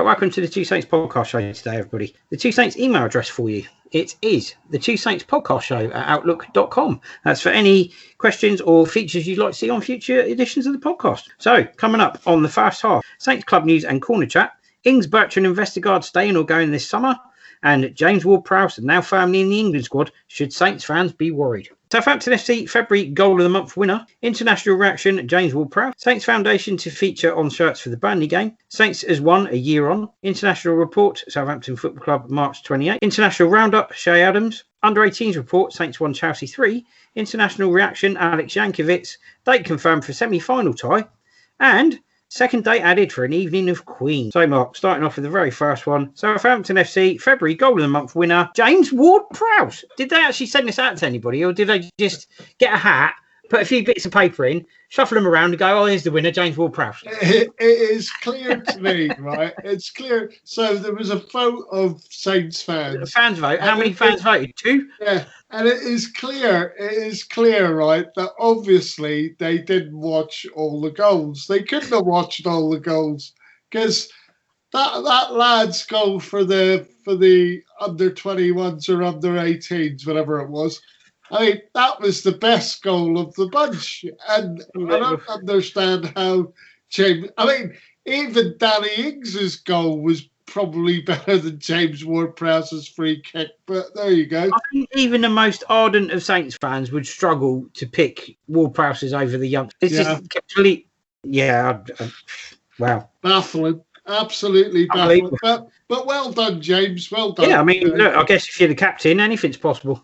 welcome to the Two Saints podcast show today, everybody. The Two Saints email address for you. It is the Two Saints podcast show at outlook.com. That's for any questions or features you'd like to see on future editions of the podcast. So, coming up on the first half, Saints Club news and corner chat. Ings, Bertrand and Vestergaard staying or going this summer. And James Ward-Prowse now firmly in the England squad. Should Saints fans be worried? Southampton FC February Goal of the Month winner. International reaction, James Ward-Prowse. Saints Foundation to feature on shirts for the Burnley game. Saints as one a year on. International report, Southampton Football Club, March 28. International roundup, Shay Adams. Under 18s report, Saints 1 Chelsea 3. International reaction, Alex Yankovich. Date confirmed for semi-final tie. And second date added for an evening of Queen. So, Mark, starting off with the very first one. Southampton FC, February Goal of the Month winner, James Ward-Prowse. Did they actually send this out to anybody, or did they just get a hat, put a few bits of paper in, shuffle them around and go, oh, here's the winner, James Ward-Prowse? It is clear to me, right? It's clear. So there was a vote of Saints fans. A fans vote? How many fans voted? 2? Yeah. And it is clear, right, that obviously they didn't watch all the goals. They couldn't have watched all the goals because that lad's goal for the under 21s or under 18s, whatever it was. I mean, that was the best goal of the bunch. And I don't understand how James... I mean, even Danny Ings's goal was probably better than James Ward-Prowse's free kick, but there you go. I think even the most ardent of Saints fans would struggle to pick Ward-Prowse's over the young. It's just actually, wow, baffling, absolutely baffling. But well done, James. Well done. Yeah, I mean, look, I guess if you're the captain, anything's possible.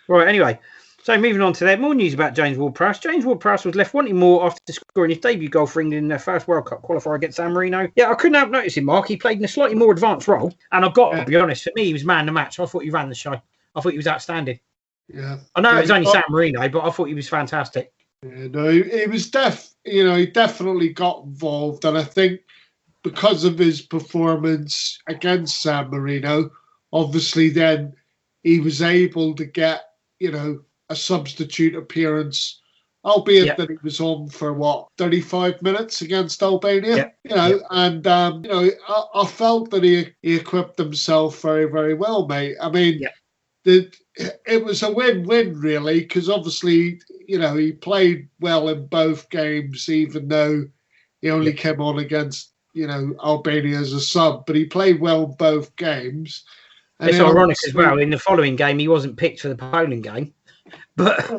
Right. Anyway. So moving on to that, more news about James Ward-Prowse. James Ward-Prowse was left wanting more after scoring his debut goal for England in their first World Cup qualifier against San Marino. Yeah, I couldn't help noticing, Mark. He played in a slightly more advanced role. And I've got to be honest, for me, he was man of the match. I thought he ran the show. I thought he was outstanding. Yeah. I know it was only San Marino, but I thought he was fantastic. Yeah, no, he was he definitely got involved. And I think because of his performance against San Marino, obviously then he was able to get, a substitute appearance, albeit that he was on for 35 minutes against Albania. And I felt that he equipped himself very, very well, mate. I mean, it was a win-win really, because obviously he played well in both games, even though he only came on against Albania as a sub, but he played well in both games. And it's ironic as well. In the following game, he wasn't picked for the Poland game. But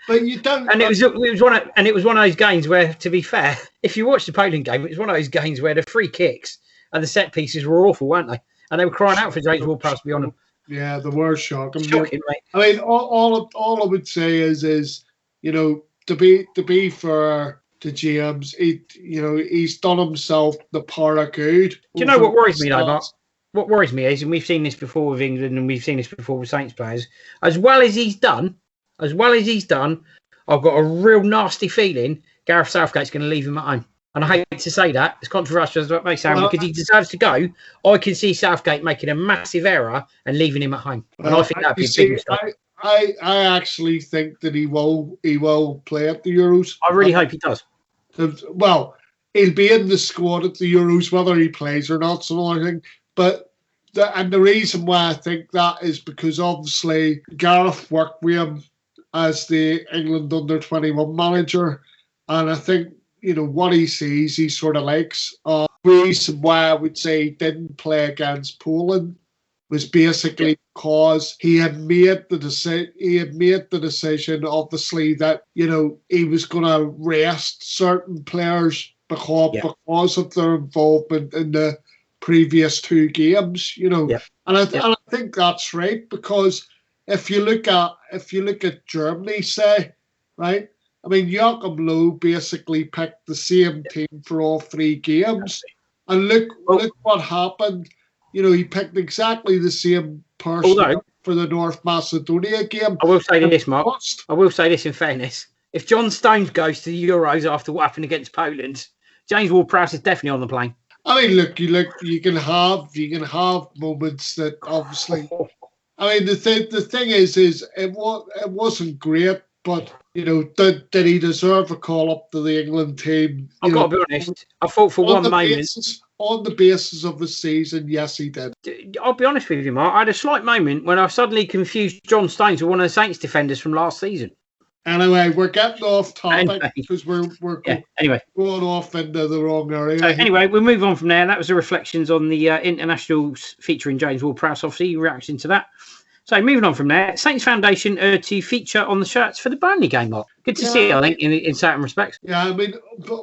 you don't. And it was one of those games where, to be fair, if you watch the Poland game, it was one of those games where the free kicks and the set pieces were awful, weren't they? And they were crying out for James Ward-Prowse to be on them. Yeah, the worst shocking. Shocking, mate. I mean, all I would say is to be fair to GMs, he's done himself the part of good. Do you know what worries me though, Mark? What worries me is, and we've seen this before with England, and we've seen this before with Saints players, as well as he's done, I've got a real nasty feeling Gareth Southgate's going to leave him at home. And I hate to say that, it's controversial as it may sound, because he deserves to go. I can see Southgate making a massive error and leaving him at home. And I think that'd be a big mistake. I actually think that he will play at the Euros. I really hope he does. Well, he'll be in the squad at the Euros, whether he plays or not, so I think. But the reason why I think that is because obviously Gareth worked with him as the England under-21 manager, and I think what he sees, he sort of likes. The reason why I would say he didn't play against Poland was basically because he had made the decision, obviously, that he was going to rest certain players because of their involvement in the previous 2 games, and I think that's right, because if you look at Germany, say, right, I mean, Joachim Löw basically picked the same team for all 3 games, and look what happened. He picked exactly the same person for the North Macedonia game. I will say this, Mark. I will say this in fairness: if John Stones goes to the Euros after what happened against Poland, James Ward-Prowse is definitely on the plane. I mean, look, you can have moments that obviously. I mean, the thing is it wasn't great, but did he deserve a call up to the England team? I've got to be honest. I thought for one moment, on the basis of the season, yes, he did. I'll be honest with you, Mark. I had a slight moment when I suddenly confused John Stones with one of the Saints defenders from last season. Anyway, we're getting off topic because we're going off into the wrong area. So anyway, we'll move on from there. That was the reflections on the internationals featuring James Ward-Prowse, obviously, reaction to that. So moving on from there, Saints Foundation to feature on the shirts for the Burnley game, Mark. Good to see it, I think, in certain respects. Yeah, I mean,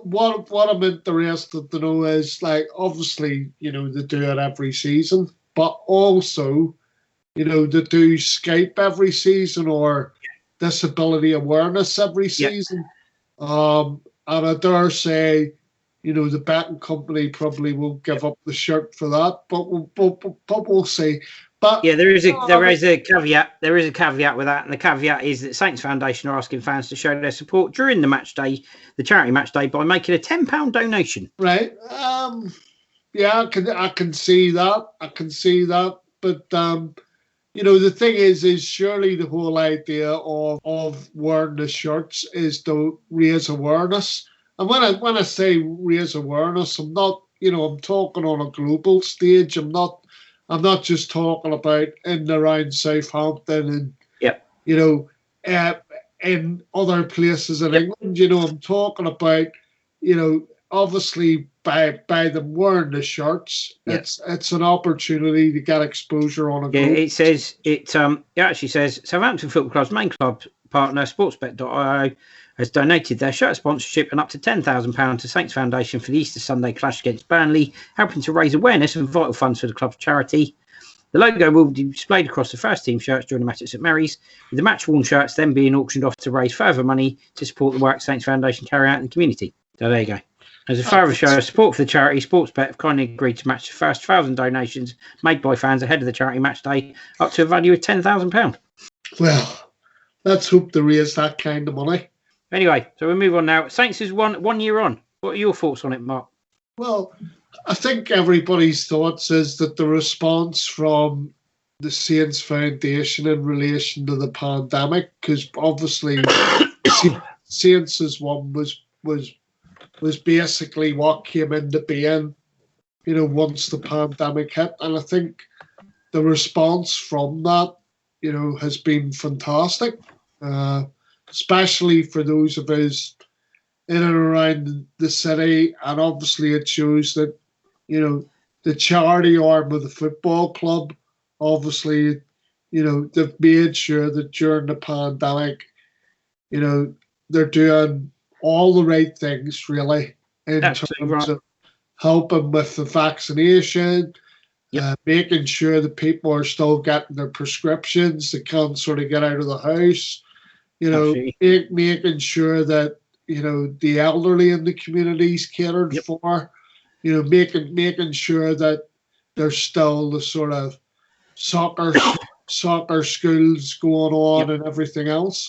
what I'm interested to know is, like, obviously, they do it every season, but also, they do Skype every season or disability awareness every season. And I dare say, the betting company probably won't give up the shirt for that, but we'll see. But yeah, there is a caveat. There is a caveat with that, and the caveat is that Saints Foundation are asking fans to show their support during the match day, the charity match day, by making a £10 donation. Right. Yeah, I can see that. But the thing is surely the whole idea of wearing the shirts is to raise awareness. And when I say raise awareness, I'm not, I'm talking on a global stage. I'm not just talking about in and around Southampton and in other places in England. I'm talking about, obviously by them wearing the shirts, it's an opportunity to get exposure on a group. It actually says Southampton Football Club's main club partner, sportsbet.io, has donated their shirt sponsorship and up to £10,000 to Saints Foundation for the Easter Sunday clash against Burnley, helping to raise awareness and vital funds for the club's charity. The logo will be displayed across the first team shirts during the match at St Mary's, with the match-worn shirts then being auctioned off to raise further money to support the work Saints Foundation carry out in the community. So there you go. As a further show of support for the charity, Sportsbet have kindly agreed to match the first 1,000 donations made by fans ahead of the charity match day up to a value of £10,000. Well, let's hope to raise that kind of money. Anyway, so we'll move on now. Saints is one year on. What are your thoughts on it, Mark? Well, I think everybody's thoughts is that the response from the Saints Foundation in relation to the pandemic, because obviously Saints' one was basically what came into being, once the pandemic hit. And I think the response from that, has been fantastic. Especially for those of us in and around the city. And obviously it shows that, the charity arm of the football club, obviously, they've made sure that during the pandemic, they're doing all the right things, really, in terms of helping with the vaccination, making sure that people are still getting their prescriptions, they can't sort of get out of the house. Making sure that, the elderly in the community is catered for, making sure that there's still the sort of soccer schools going on and everything else.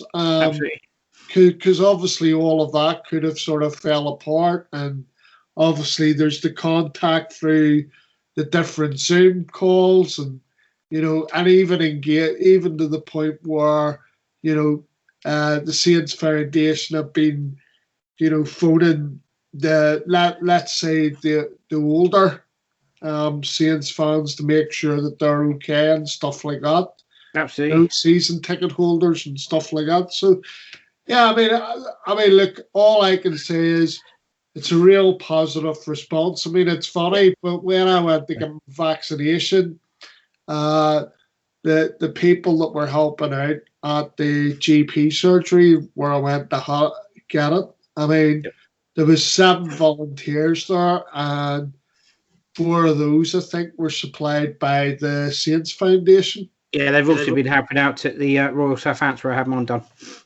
Because obviously all of that could have sort of fell apart, and obviously there's the contact through the different Zoom calls, and and even to the point where the Saints Foundation have been, phoning let's say the older Saints fans to make sure that they're okay and stuff like that. Absolutely. Season ticket holders and stuff like that. So, yeah, I mean, look, all I can say is it's a real positive response. I mean, it's funny, but when I went to get my vaccination, the people that were helping out at the GP surgery where I went to get it, I mean, there was 7 volunteers there, and 4 of those, I think, were supplied by the Saints Foundation. Yeah, they've also been helping out at the Royal Southampton where I had mine done.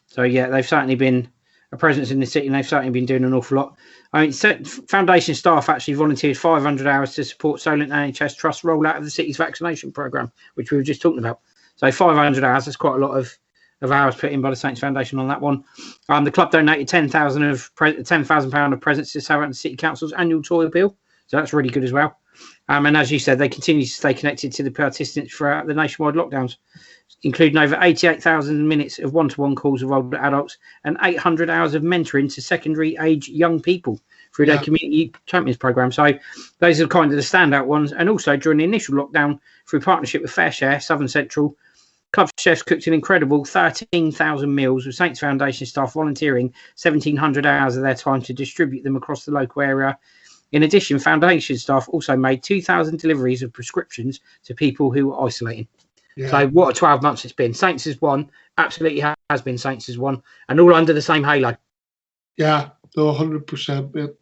So, yeah, they've certainly been a presence in the city, and they've certainly been doing an awful lot. I mean, Foundation staff actually volunteered 500 hours to support Solent NHS Trust rollout of the city's vaccination programme, which we were just talking about. So 500 hours, that's quite a lot of hours put in by the Saints Foundation on that one. The club donated £10,000 of presents to Southampton City Council's annual toy bill. So that's really good as well. And as you said, they continue to stay connected to the participants throughout the nationwide lockdowns. including over 88,000 minutes of one-to-one calls with older adults and 800 hours of mentoring to secondary age young people through their community champions program. So those are kind of the standout ones. And also during the initial lockdown, through partnership with Fair Share, Southern Central, club chefs cooked an incredible 13,000 meals with Saints Foundation staff volunteering 1,700 hours of their time to distribute them across the local area. In addition, Foundation staff also made 2,000 deliveries of prescriptions to people who were isolating. Yeah. So what a 12 months it's been. Saints has won. Absolutely has been. Saints has won. And all under the same halo. Yeah, 100%. Man.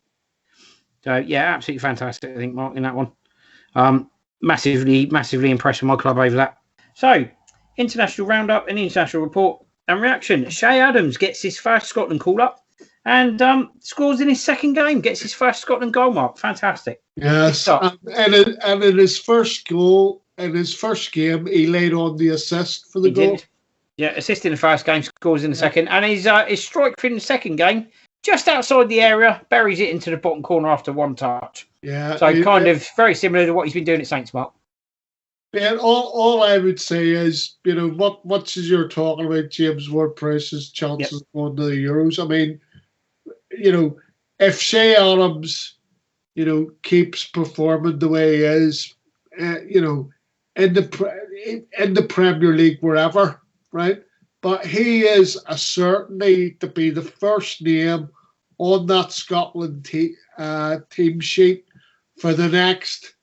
So, yeah, absolutely fantastic, I think, Mark, in that one. Massively impressed with my club over that. So, international roundup and international report and reaction. Shay Adams gets his first Scotland call-up and scores in his second game, gets his first Scotland goal, Mark. Fantastic. Yes, and in his first goal, in his first game, he laid on the assist for the goal. Did. Yeah, assist in the first game, scores in the second. And his strike in the second game, just outside the area, buries it into the bottom corner after one touch. Yeah. So kind of very similar to what he's been doing at Saints, Mark. Yeah, all I would say is, you know, much as you're talking about James Ward-Prowse's chances of going to the Euros, I mean, you know, if Shay Adams, you know, keeps performing the way he is, you know, in the Premier League, wherever, right? But he is a certainty to be the first name on that Scotland team sheet for the next,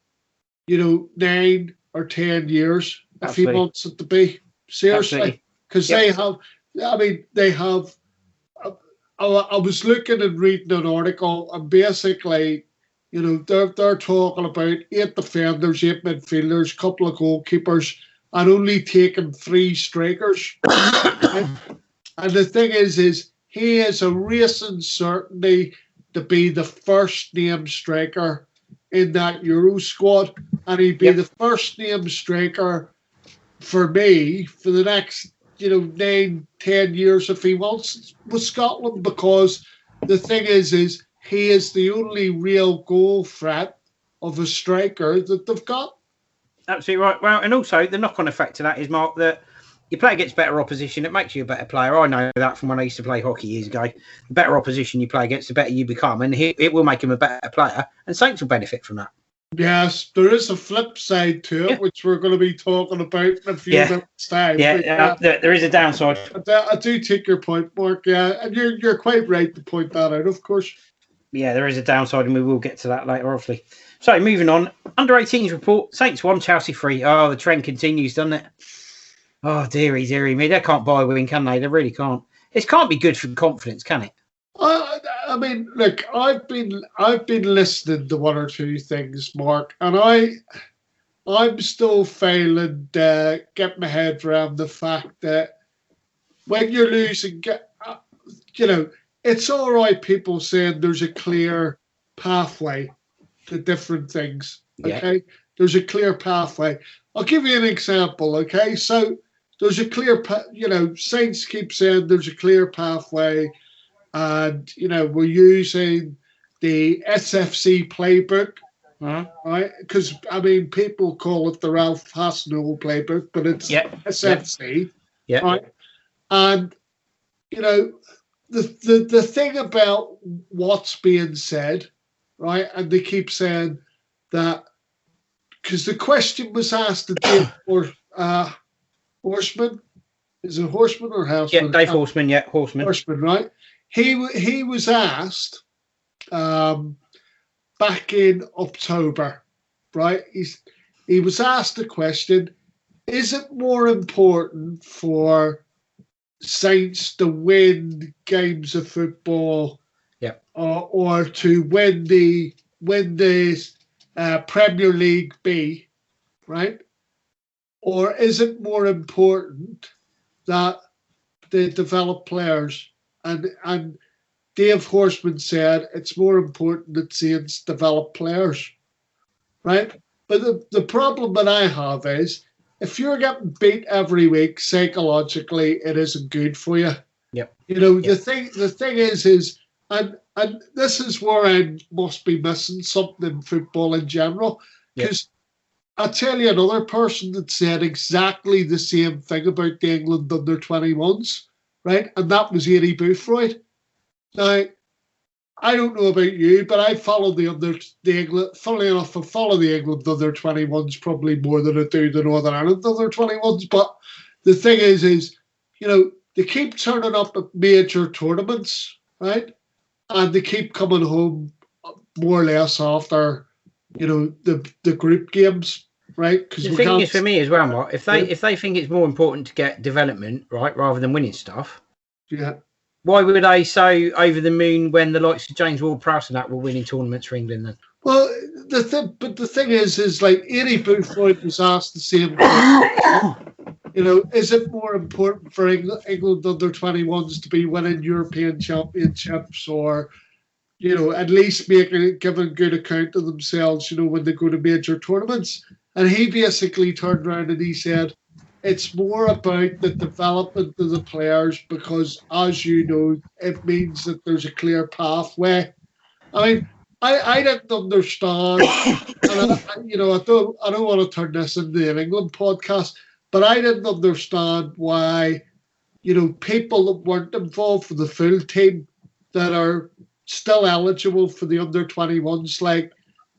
you know, 9 or 10 years, if he wants it to be. Seriously. Because they have, I was looking and reading an article, and basically, you know, they're talking about 8 defenders, 8 midfielders, a couple of goalkeepers, and only taking 3 strikers. And the thing is he is a racing certainty to be the first named striker in that Euro squad, and he'd be the first named striker for me for the next, you know, 9-10 years if he wants with Scotland, because the thing is he is the only real goal threat of a striker that they've got. Absolutely right. Well, and also the knock-on effect to that is, Mark, that you play against better opposition, it makes you a better player. I know that from when I used to play hockey years ago. The better opposition you play against, the better you become, and it will make him a better player, and Saints will benefit from that. Yes, there is a flip side to it, which we're going to be talking about in a few minutes' time. There is a downside. I do take your point, Mark, and you're quite right to point that out, of course. Yeah, there is a downside, and we will get to that later, obviously. So, moving on. Under-18s report, Saints 1, Chelsea 3. Oh, the trend continues, doesn't it? Oh, dearie me. They can't buy a win, can they? They really can't. This can't be good for confidence, can it? I mean, look, I've been listening to one or two things, Mark, and I'm still failing to get my head around the fact that when you're losing, you know, it's all right people saying there's a clear pathway to different things, okay? Yeah. There's a clear pathway. I'll give you an example, okay? So there's a clear, you know, Saints keep saying there's a clear pathway, and, you know, we're using the SFC playbook, right? Because, I mean, people call it the Ralph Hasenhuttl playbook, but it's SFC, right? And, you know, the thing about what's being said, right? And they keep saying that, because the question was asked to Dave Horseman. Is it Horseman or Houseman? Yeah, Dave Horseman, Horseman. Horseman, right? He was asked back in October, right? He was asked the question, is it more important for Saints to win games of football or to win the Premier League B, right? Or is it more important that they develop players? And Dave Horseman said it's more important that Saints develop players, right? But the problem that I have is if you're getting beat every week, psychologically, it isn't good for you. Yep. You know, the thing is, and this is where I must be missing something in football in general, because I'll tell you another person that said exactly the same thing about the England under-21s, right? And that was Eddie Boothroyd. Now, I don't know about you, but I follow the England. Funnily enough, I follow the England under-21s probably more than I do the Northern Ireland under-21s. But the thing is they keep turning up at major tournaments, right? And they keep coming home more or less after, the group games, right? The thing is for me as well, Mark, if they think it's more important to get development, right, rather than winning stuff, why were they so over the moon when the likes of James Ward-Prowse and that were winning tournaments for England then? Well, the thing is like Eddie Boothroyd was asked the same question. Is it more important for England under-21s to be winning European championships or, at least giving good account of themselves, when they go to major tournaments? And he basically turned around and he said, it's more about the development of the players because, as you know, it means that there's a clear pathway. I mean, I didn't understand, and I don't want to turn this into an England podcast, but I didn't understand why, people that weren't involved for the full team that are still eligible for the under-21s, like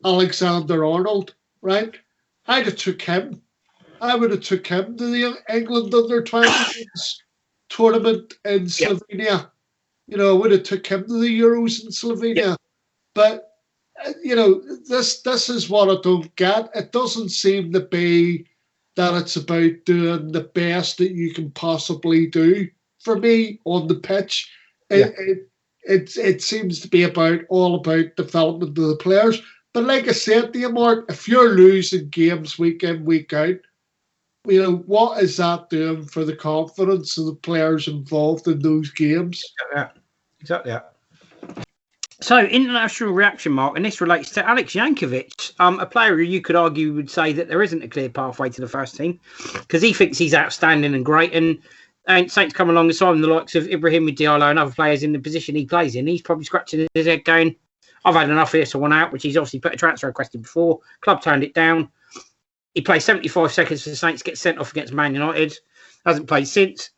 Alexander-Arnold, right? I'd have took him. I would have took him to the England under-21s tournament in Slovenia. I would have took him to the Euros in Slovenia. But, this is what I don't get. It doesn't seem to be that it's about doing the best that you can possibly do for me on the pitch. It seems to be all about development of the players. But like I said to you, Mark, if you're losing games week in, week out, what is that doing for the confidence of the players involved in those games? Exactly that. So, international reaction, Mark, and this relates to Alex Yankovich, a player who you could argue would say that there isn't a clear pathway to the first team because he thinks he's outstanding and great. And Saints come alongside him, the likes of Ibrahim Diallo and other players in the position he plays in. He's probably scratching his head going, I've had enough of this, I want out, which he's obviously put a transfer request in before. Club turned it down. He plays 75 seconds for the Saints, gets sent off against Man United, hasn't played since,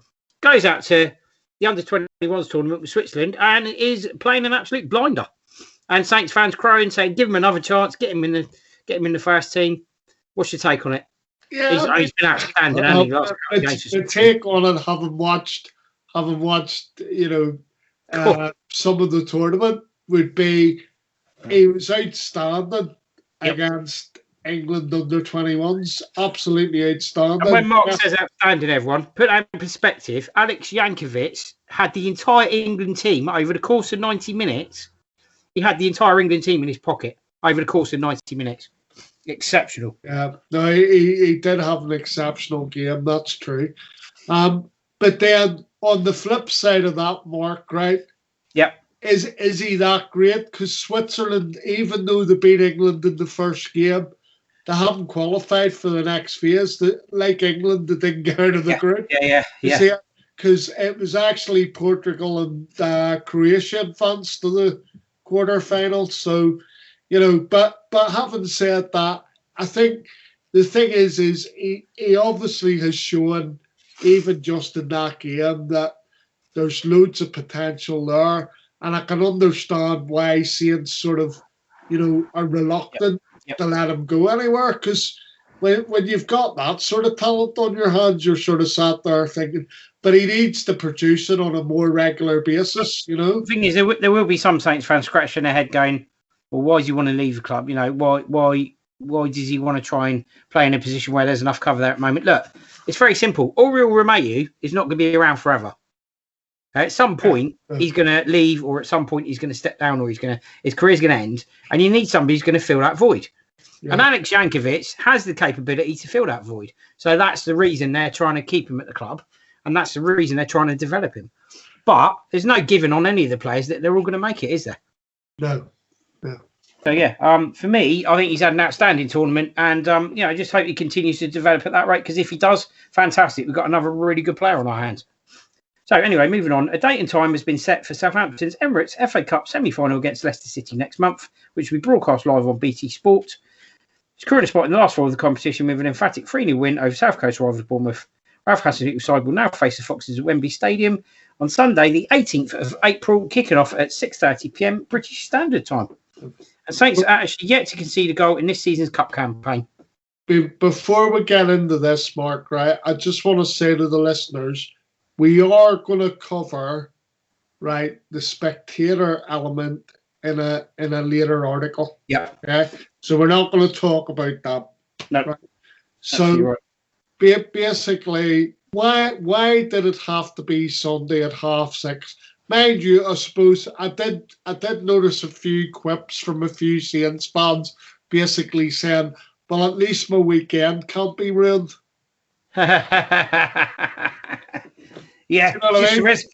goes out to the under-21s tournament with Switzerland and is playing an absolute blinder. And Saints fans crowing, saying, give him another chance, get him in the first team. What's your take on it? Yeah, he's been outstanding, the take on it, having watched, some of the tournament would be he was outstanding against England under-21s, absolutely outstanding. And when Mark says outstanding, everyone, put that in perspective, Alex Yankovich had the entire England team over the course of 90 minutes. He had the entire England team in his pocket over the course of 90 minutes. Exceptional. Yeah, no, he did have an exceptional game, that's true. But then on the flip side of that, Mark, right? Yep. Is he that great? Because Switzerland, even though they beat England in the first game, they haven't qualified for the next phase. Like England, they didn't get out of the group. Yeah. Because it was actually Portugal and Croatia advanced to the quarterfinals. So, but having said that, I think the thing is he obviously has shown, even just in that game, that there's loads of potential there. And I can understand why Saints sort of, are reluctant to let him go anywhere. Because when you've got that sort of talent on your hands, you're sort of sat there thinking, but he needs to produce it on a more regular basis, The thing is, there will be some Saints fans scratching their head going, well, why does he want to leave the club? Why does he want to try and play in a position where there's enough cover there at the moment? Look, it's very simple. Oriol Romeu is not going to be around forever. At some point, he's going to leave, or at some point, he's going to step down, or his career's going to end, and you need somebody who's going to fill that void. Yeah. And Alex Yankovich has the capability to fill that void. So that's the reason they're trying to keep him at the club, and that's the reason they're trying to develop him. But there's no giving on any of the players that they're all going to make it, is there? No. So, for me, I think he's had an outstanding tournament, and, I just hope he continues to develop at that rate, because if he does, fantastic. We've got another really good player on our hands. So anyway, moving on. A date and time has been set for Southampton's Emirates FA Cup semi-final against Leicester City next month, which will be broadcast live on BT Sport. He's currently spotted in the last four of the competition with an emphatic 3-0 win over South Coast rivals Bournemouth. Ralph Hasenhüttl's side will now face the Foxes at Wembley Stadium on Sunday, the 18th of April, kicking off at 6:30 p.m. British Standard Time. And Saints are actually yet to concede a goal in this season's cup campaign. Before we get into this, Mark, right, I just want to say to the listeners, we are going to cover, right, the spectator element in a later article. Yeah. Okay? So we're not going to talk about that. No. Right? So basically, why did it have to be Sunday at 6:30? Mind you, I suppose I did notice a few quips from a few Saints fans basically saying, well, at least my weekend can't be ruined. Yeah, you know what I mean? Which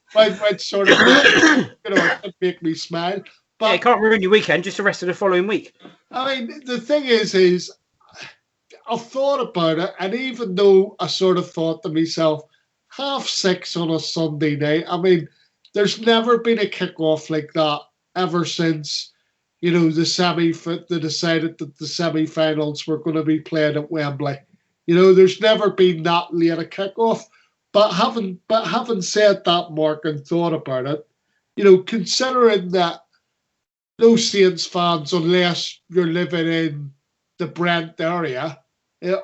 sort of it make me smile. But it can't ruin your weekend, just the rest of the following week. I mean, the thing is I've thought about it, and even though I sort of thought to myself, 6:30 on a Sunday night, I mean, there's never been a kick-off like that ever since, they decided that the semi-finals were going to be played at Wembley. There's never been that late a kick-off. But having said that, Mark, and thought about it, considering that no Saints fans, unless you're living in the Brent area,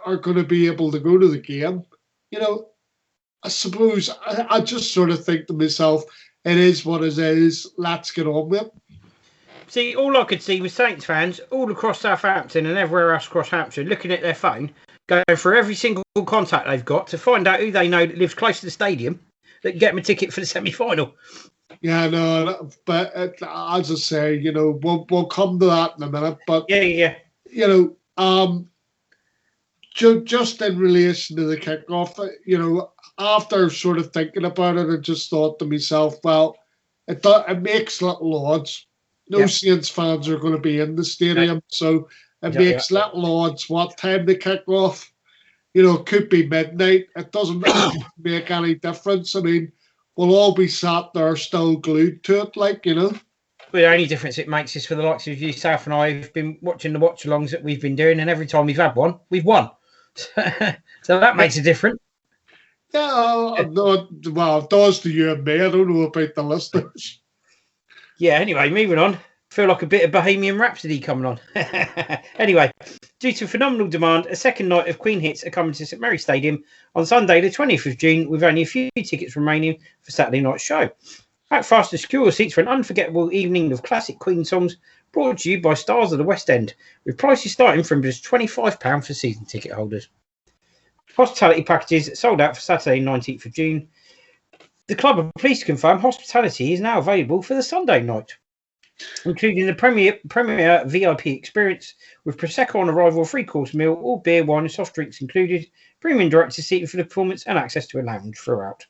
are going to be able to go to the game, I suppose I just sort of think to myself, it is what it is, let's get on with it. See, all I could see was Saints fans all across Southampton and everywhere else across Hampshire looking at their phone, going through every single contact they've got to find out who they know that lives close to the stadium that can get them a ticket for the semi-final. Yeah, no, but as I say, we'll come to that in a minute. But yeah. Just in relation to the kickoff, after sort of thinking about it, I just thought to myself, well, it makes little odds. No Saints fans are going to be in the stadium, so it makes little odds what time they kick off. It could be midnight. It doesn't make any difference. I mean, we'll all be sat there still glued to it, Well, the only difference it makes is for the likes of you, South, and I have been watching the watch-alongs that we've been doing, and every time we've had one, we've won. So that makes a difference. Yeah, no, well, it does to you and me. I don't know about the listeners. Yeah, anyway, moving on. Feel like a bit of Bohemian Rhapsody coming on. Anyway, due to phenomenal demand, a second night of Queen hits are coming to St Mary's Stadium on Sunday, the 20th of June, with only a few tickets remaining for Saturday night's show. Act fast to secure seats for an unforgettable evening of classic Queen songs, brought to you by Stars of the West End, with prices starting from just £25 for season ticket holders. Hospitality packages sold out for Saturday, 19th of June. The club are pleased to confirm hospitality is now available for the Sunday night, including the Premier VIP experience with Prosecco on arrival, 3-course meal, all beer, wine and soft drinks included, premium director seating for the performance and access to a lounge throughout.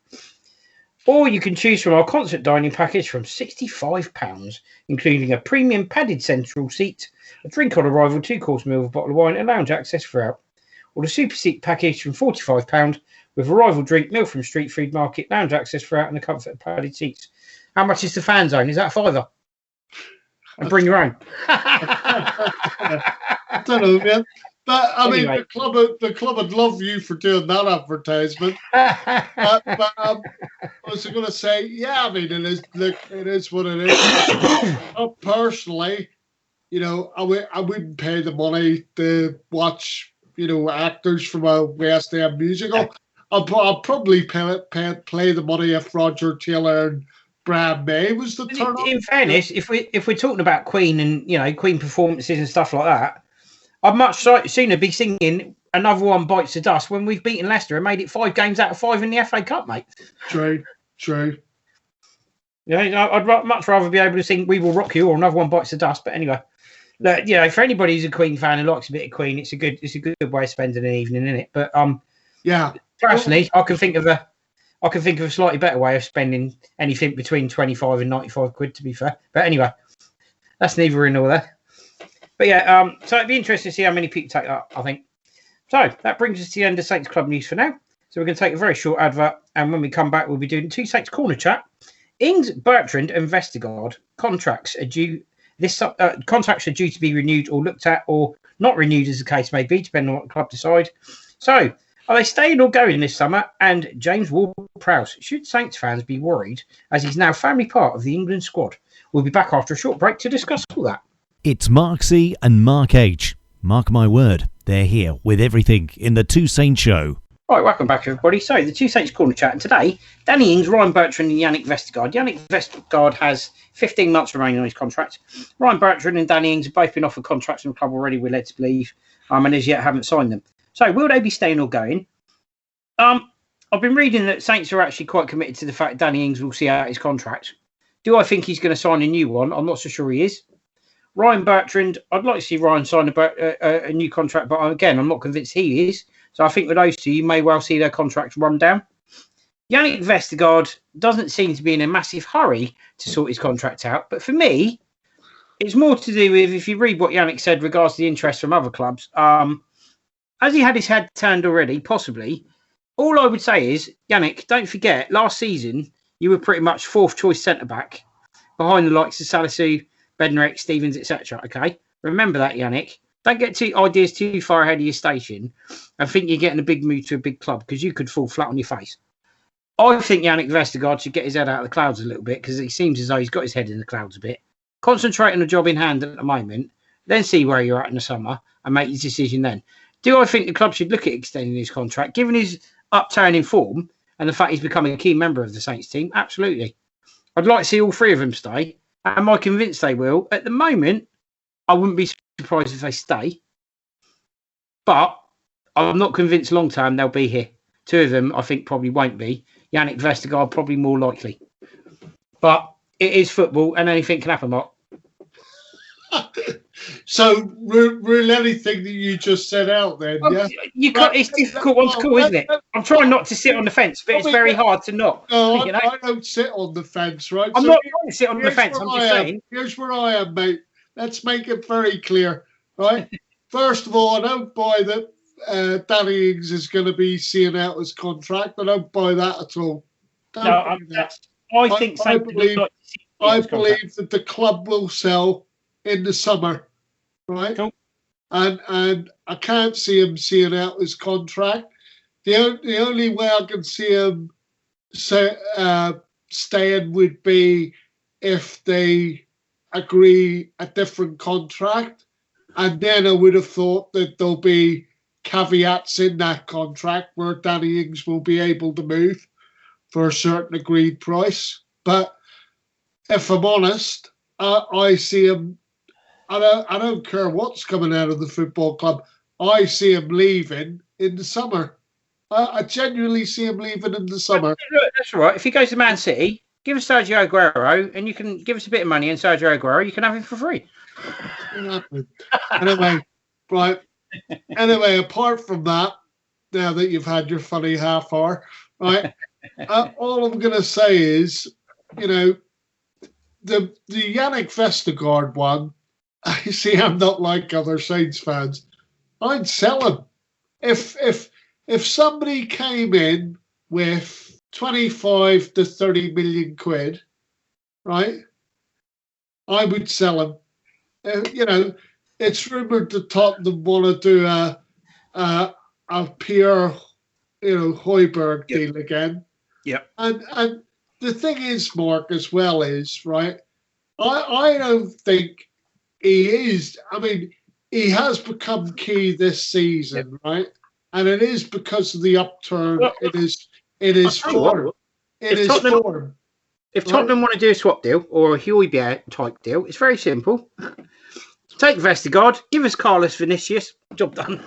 Or you can choose from our concert dining package from £65, including a premium padded central seat, a drink on arrival, 2-course meal, a bottle of wine and lounge access throughout. Or the super seat package from £45 with arrival drink, meal from street food market, lounge access throughout and the comfort of padded seats. How much is the fan zone? Is that £5? And bring your own. I don't know, man. But I mean, the club would love you for doing that advertisement. but I was going to say, yeah, I mean, it is what it is. Personally, I wouldn't pay the money to watch, actors from a West End musical. I'll probably play the money if Roger Taylor and Brad May was the turn up. In fairness, if we're talking about Queen and Queen performances and stuff like that, I'd much sooner be singing Another One Bites the Dust when we've beaten Leicester and made it 5 games out of 5 in the FA Cup, mate. True. I'd much rather be able to sing We Will Rock You or Another One Bites the Dust. But anyway, for anybody who's a Queen fan and likes a bit of Queen, it's a good way of spending an evening, isn't it? But personally, I can think of a slightly better way of spending anything between 25 and 95 quid, to be fair. But anyway, that's neither here nor there. But so it'd be interesting to see how many people take that, I think. So that brings us to the end of Saints Club news for now. So we're going to take a very short advert, and when we come back, we'll be doing 2 Saints Corner Chat. Ings, Bertrand and Vestergaard contracts are due This contracts are due to be renewed or looked at or not renewed, as the case may be, depending on what the club decide. So, are they staying or going this summer? And James Ward-Prowse, should Saints fans be worried as he's now family part of the England squad? We'll be back after a short break to discuss all that. It's Mark C and Mark H. Mark my word, they're here with everything in the Two Saints Show. Right, welcome back, everybody. So, the Two Saints Corner Chat, and today, Danny Ings, Ryan Bertrand and Yannick Vestergaard. Yannick Vestergaard has 15 months remaining on his contract. Ryan Bertrand and Danny Ings have both been offered contracts from the club already, we're led to believe, and as yet haven't signed them. So, will they be staying or going? I've been reading that Saints are actually quite committed to the fact Danny Ings will see out his contract. Do I think he's going to sign a new one? I'm not so sure he is. Ryan Bertrand, I'd like to see Ryan sign a new contract, but again, I'm not convinced he is. So I think with those two, you may well see their contracts run down. Yannick Vestergaard doesn't seem to be in a massive hurry to sort his contract out. But for me, it's more to do with, if you read what Yannick said regards to the interest from other clubs, as he had his head turned already, possibly, all I would say is, Yannick, don't forget, last season, you were pretty much fourth choice centre-back behind the likes of Salisu, Bednarek, Stevens, etc. Okay? Remember that, Yannick. Don't get ideas too far ahead of your station and think you're getting a big move to a big club, because you could fall flat on your face. I think Yannick Vestergaard should get his head out of the clouds a little bit, because it seems as though he's got his head in the clouds a bit. Concentrate on the job in hand at the moment, then see where you're at in the summer and make your decision then. Do I think the club should look at extending his contract, given his upturn in form and the fact he's becoming a key member of the Saints team? Absolutely. I'd like to see all three of them stay. Am I convinced they will? At the moment, I wouldn't be surprised if they stay. But I'm not convinced long term they'll be here. Two of them, I think, probably won't be. Yannick Vestergaard, probably more likely. But it is football and anything can happen, Mark. So, really anything that you just said out then, yeah? It's difficult one to call, isn't it? I'm trying not to sit on the fence, but it's very hard to not. No, I don't sit on the fence, right? I'm not trying to sit on the fence, I'm just saying. Here's where I am, mate. Let's make it very clear, right? First of all, I don't buy that Danny Ings is going to be seeing out his contract. I don't buy that at all. I believe that the club will sell in the summer, right? Cool. And I can't see him seeing out his contract. The only way I can see him staying would be if they agree a different contract, and then I would have thought that there'll be caveats in that contract where Danny Ings will be able to move for a certain agreed price. But if I'm honest, I see him. I don't care what's coming out of the football club. I see him leaving in the summer. I genuinely see him leaving in the summer. That's all right. If he goes to Man City, give us Sergio Aguero, and you can give us a bit of money and Sergio Aguero, you can have him for free. Anyway, right. Anyway, apart from that, now that you've had your funny half hour, right, all I'm going to say is, the Yannick Vestergaard one, I see I'm not like other Saints fans. I'd sell him. If somebody came in with 25 to 30 million quid, right, I would sell him. It's rumoured that Tottenham want to do a Pierre, Højbjerg deal again. Yep. And the thing is, Mark, as well is, right, I don't think he is. I mean, he has become key this season, right? And it is because of the upturn in his form. If Tottenham want to do a swap deal or a Højbjerg type deal, it's very simple. Take Vestergaard, give us Carlos Vinicius, job done.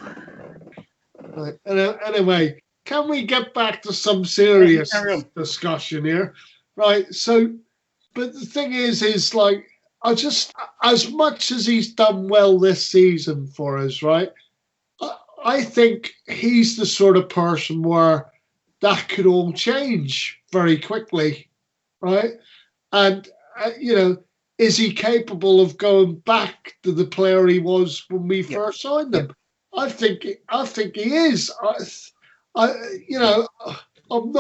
Right. Anyway, can we get back to some serious discussion here? Right. So, but the thing is like, as much as he's done well this season for us, right? I think he's the sort of person where that could all change very quickly, right? And, is he capable of going back to the player he was when we first signed him? I think he is. I'm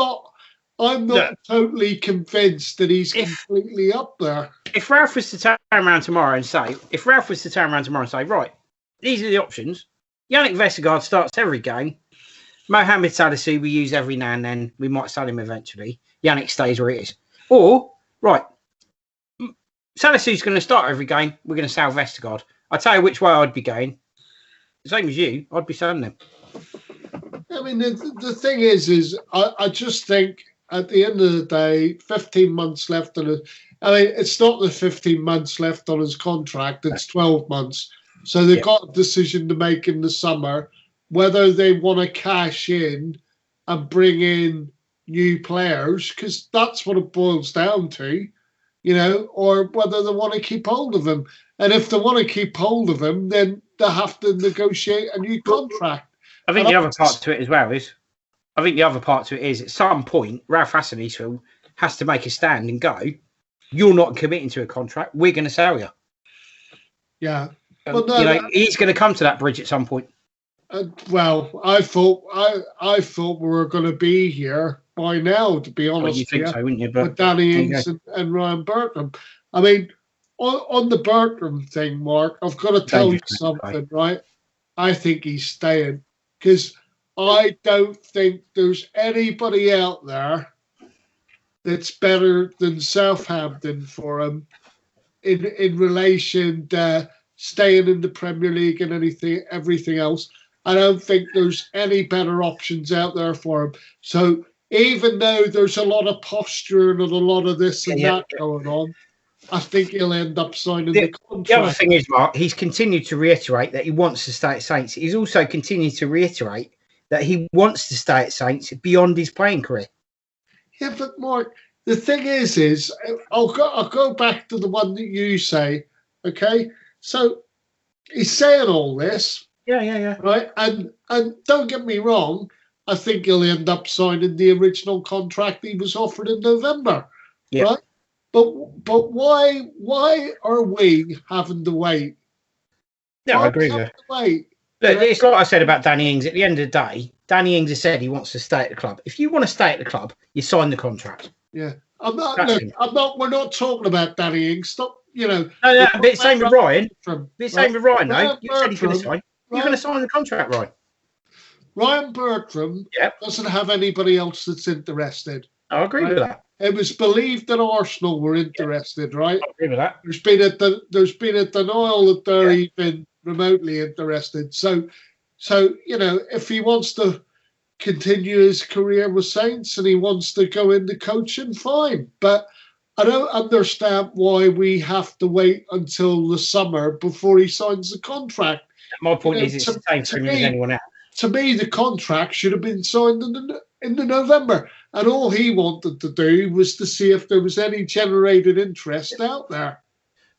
I'm not totally convinced that he's completely up there. If Ralph was to turn around tomorrow and say, right, these are the options. Yannick Vestergaard starts every game. Mohamed Salisu we use every now and then. We might sell him eventually. Yannick stays where he is. Or, right, Salisu's going to start every game. We're going to sell Vestergaard. I tell you which way I'd be going. Same as you, I'd be selling him. I mean, the thing is I just think at the end of the day, 15 months left on it. I mean, it's not the 15 months left on his contract. It's 12 months. So they've got a decision to make in the summer whether they want to cash in and bring in new players, because that's what it boils down to, or whether they want to keep hold of him. And if they want to keep hold of him, then they have to negotiate a new contract. I think the other part to it is at some point, Ralph Hasenhuttl has to make a stand and go, you're not committing to a contract, we're going to sell you. Yeah. He's going to come to that bridge at some point. Well, I thought we were going to be here by now, to be honest. You think so, wouldn't you? But with Danny Ings and Ryan Bertram. I mean, on the Bertram thing, Mark, I've got to tell you something, right? I think he's staying, because I don't think there's anybody out there that's better than Southampton for him in relation to staying in the Premier League and everything else. I don't think there's any better options out there for him. So even though there's a lot of posturing and a lot of this and that going on, I think he'll end up signing the contract. The other thing is, Mark, he's continued to reiterate that he wants to stay at Saints. He's also continued to reiterate that he wants to stay at Saints beyond his playing career. Yeah, but Mark, the thing is I'll go back to the one that you say, okay? So he's saying all this. Yeah. Right? And don't get me wrong, I think he'll end up signing the original contract he was offered in November. Yeah. Right? But why are we having to wait? Yeah, I agree with you. Look, it's like I said about Danny Ings. At the end of the day, Danny Ings has said he wants to stay at the club. If you want to stay at the club, you sign the contract. Yeah. We're not talking about Danny Ings. Stop, No, but it's same with Ryan. Same with Ryan, though. You said he's going to sign. You're going to sign the contract, Ryan. Ryan Bertram doesn't have anybody else that's interested. I agree with that. It was believed that Arsenal were interested, right? I agree with that. There's been a denial that they're even remotely interested. So if he wants to continue his career with Saints and he wants to go into coaching, fine. But I don't understand why we have to wait until the summer before he signs the contract. My point is, it's the same for him as anyone else. To me, the contract should have been signed in the November, and all he wanted to do was to see if there was any generated interest out there.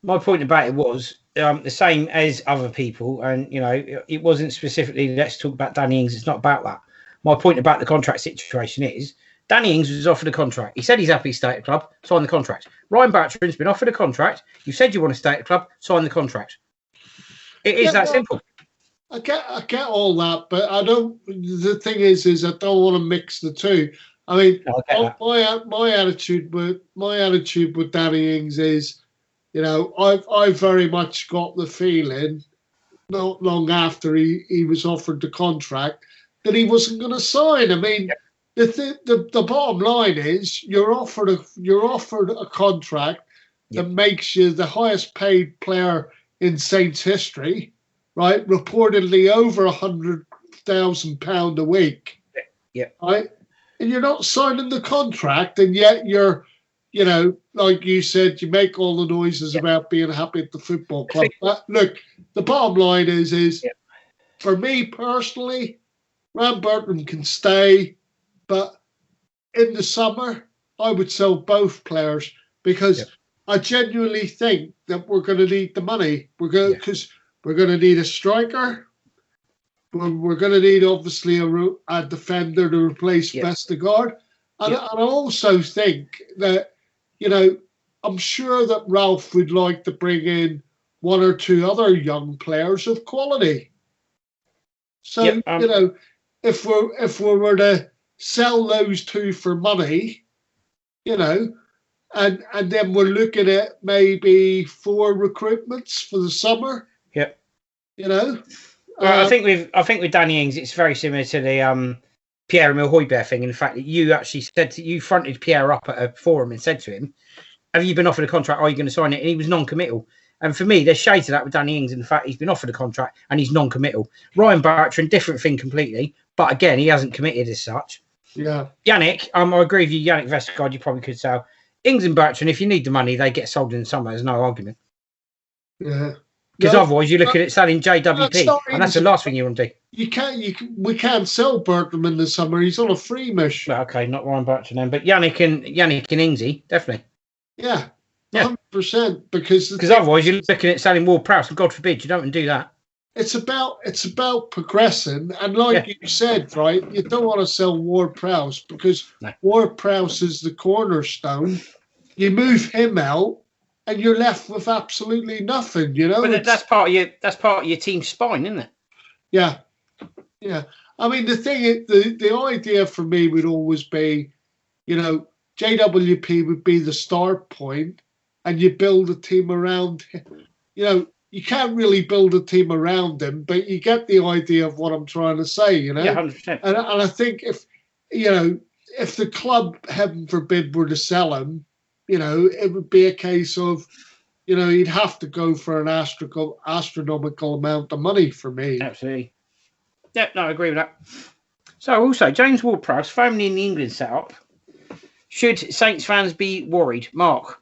My point about it was the same as other people, and it wasn't specifically let's talk about Danny Ings. It's not about that. My point about the contract situation is Danny Ings was offered a contract. He said he's happy to stay at the club, sign the contract. Ryan Bertram's been offered a contract. You said you want to stay at the club, sign the contract. It is that simple. I get all that, but I don't. The thing is I don't want to mix the two. I mean, my attitude with Danny Ings is, I very much got the feeling, not long after he was offered the contract, that he wasn't going to sign. I mean, the bottom line is you're offered a contract that makes you the highest paid player in Saints history. Right, reportedly over £100,000 a week. Yeah. Right, and you're not signing the contract, and yet you're, like you said, you make all the noises about being happy at the football club. But look, the bottom line is for me personally, Ryan Bertram can stay, but in the summer I would sell both players because I genuinely think that we're going to need the money. We're going to need a striker. We're going to need, obviously, a defender to replace Vestergaard. And I also think that, I'm sure that Ralph would like to bring in one or two other young players of quality. So, if we were to sell those two for money, you know, and then we're looking at maybe 4 recruitments for the summer. Yep. You know. Well, I think with Danny Ings, it's very similar to the Pierre-Emile Højbjerg thing. In fact, you actually said you fronted Pierre up at a forum and said to him, "Have you been offered a contract? Are you going to sign it?" And he was non-committal. And for me, there's shades of that with Danny Ings in the fact he's been offered a contract and he's non-committal. Ryan Bertrand, different thing completely, but again, he hasn't committed as such. Yeah. Yannick, I agree with you. Yannick Vestergaard, you probably could sell. Ings and Bertrand, if you need the money, they get sold in the summer. There's no argument. Yeah. Because otherwise, you're looking at selling JWP, and that's the last thing you want to do. We can't sell Bertram in the summer. He's on a free mish. Well, okay, not Ryan Bertrand then, but Yannick and Ingsy, definitely. Yeah, 100%. Because otherwise, you're looking at selling Ward Prowse, and God forbid you don't want to do that. It's about progressing, and like you said, right, you don't want to sell Ward Prowse because Ward Prowse is the cornerstone. You move him out, and you're left with absolutely nothing, you know. But that's part of your team's spine, isn't it? Yeah, yeah. I mean, the thing is, the idea for me would always be, you know, JWP would be the start point, and you build a team around him. You know, you can't really build a team around him, but you get the idea of what I'm trying to say, you know. Yeah, 100%. And I think if the club, heaven forbid, were to sell him, you know, it would be a case of, you know, he'd have to go for an astronomical amount of money for me. Absolutely. Yeah, no, I agree with that. So also, James Ward-Prowse, firmly in the England setup. Should Saints fans be worried? Mark?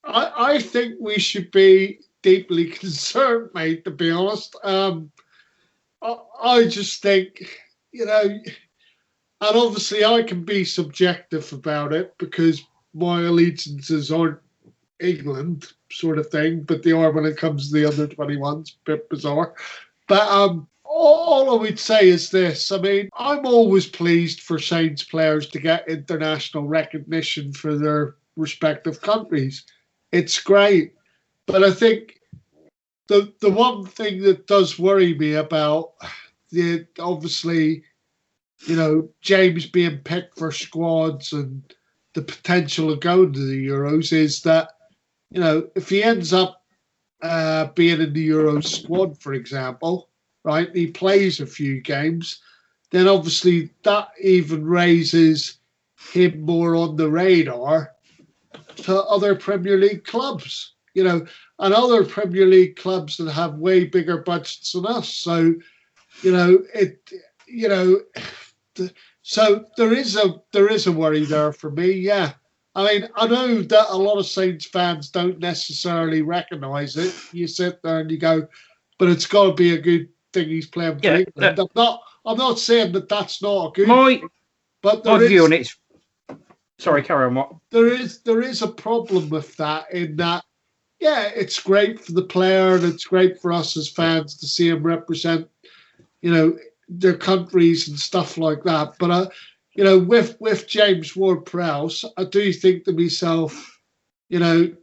I think we should be deeply concerned, mate, to be honest. I just think, you know, and obviously I can be subjective about it because my allegiances aren't England sort of thing, but they are when it comes to the under 21s. Bit bizarre. But all I would say is this. I mean, I'm always pleased for Saints players to get international recognition for their respective countries. It's great. But I think the one thing that does worry me about obviously, you know, James being picked for squads and the potential of going to the Euros is that, you know, if he ends up being in the Euros squad, for example, right, he plays a few games, then obviously that even raises him more on the radar to other Premier League clubs, you know, and other Premier League clubs that have way bigger budgets than us. So, so there is a worry there for me. Yeah. I mean, I know that a lot of Saints fans don't necessarily recognise it. You sit there and you go, but it's got to be a good thing he's playing for England. I'm not saying that that's not a good. But my view on it. Sorry, carry on. What? There is a problem with that. In that, yeah, it's great for the player and it's great for us as fans to see him represent, you know, their countries and stuff like that. But you know, with James Ward-Prowse, I do think to myself, you know,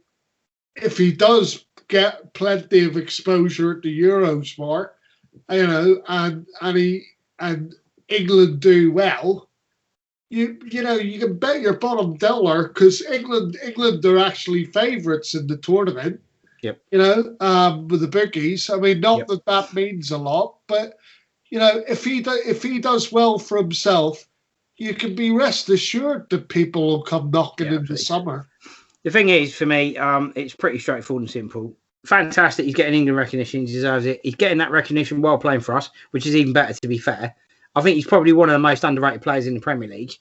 if he does get plenty of exposure at the Euros, Mark, you know, and England do well, you know, you can bet your bottom dollar because England are actually favourites in the tournament. Yep. You know, with the bookies. I mean, not that means a lot, but you know, if he does well for himself, you can be rest assured that people will come knocking in the summer. The thing is, for me, it's pretty straightforward and simple. Fantastic. He's getting England recognition. He deserves it. He's getting that recognition while playing for us, which is even better, to be fair. I think he's probably one of the most underrated players in the Premier League.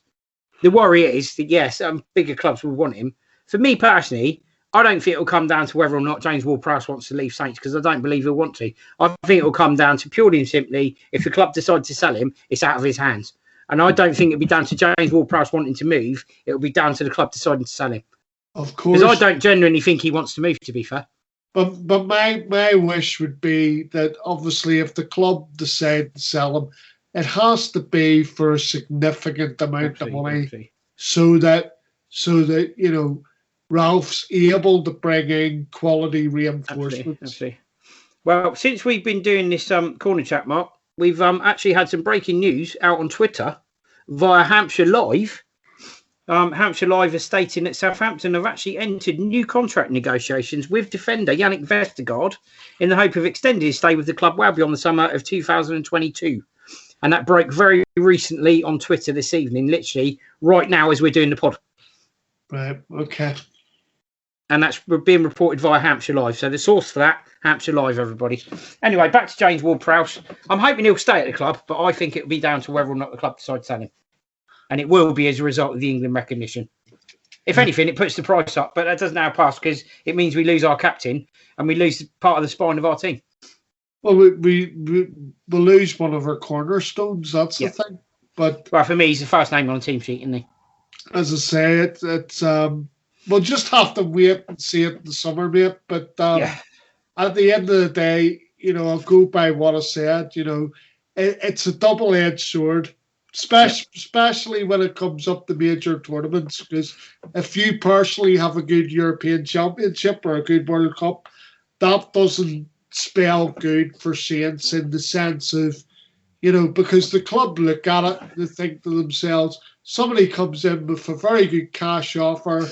The worry is that, yes, bigger clubs will want him. For me personally, I don't think it'll come down to whether or not James Ward-Prowse wants to leave Saints because I don't believe he'll want to. I think it'll come down to purely and simply, if the club decides to sell him, it's out of his hands. And I don't think it'll be down to James Ward-Prowse wanting to move. It'll be down to the club deciding to sell him. Of course. Because I don't genuinely think he wants to move, to be fair. But my wish would be that obviously if the club decide to sell him, it has to be for a significant amount of money so that you know Ralph's able to bring in quality reinforcements. Absolutely. Well, since we've been doing this corner chat, Mark, we've actually had some breaking news out on Twitter via Hampshire Live. Hampshire Live is stating that Southampton have actually entered new contract negotiations with defender Yannick Vestergaard in the hope of extending his stay with the club well beyond the summer of 2022. And that broke very recently on Twitter this evening, literally right now as we're doing the pod. Right, okay. And that's being reported via Hampshire Live. So the source for that, Hampshire Live, everybody. Anyway, back to James Ward-Prowse. I'm hoping he'll stay at the club, but I think it'll be down to whether or not the club decides to sell him. And it will be as a result of the England recognition. If anything, it puts the price up, but that doesn't now pass because it means we lose our captain and we lose part of the spine of our team. Well, we lose one of our cornerstones, that's the thing. But well, for me, he's the first name on the team sheet, isn't he? As I say, it's we'll just have to wait and see it in the summer, mate. But at the end of the day, I'll go by what I said. It's a double-edged sword, especially when it comes up to major tournaments. Because if you personally have a good European Championship or a good World Cup, that doesn't spell good for Saints in the sense of, because the club look at it, they think to themselves, somebody comes in with a very good cash offer,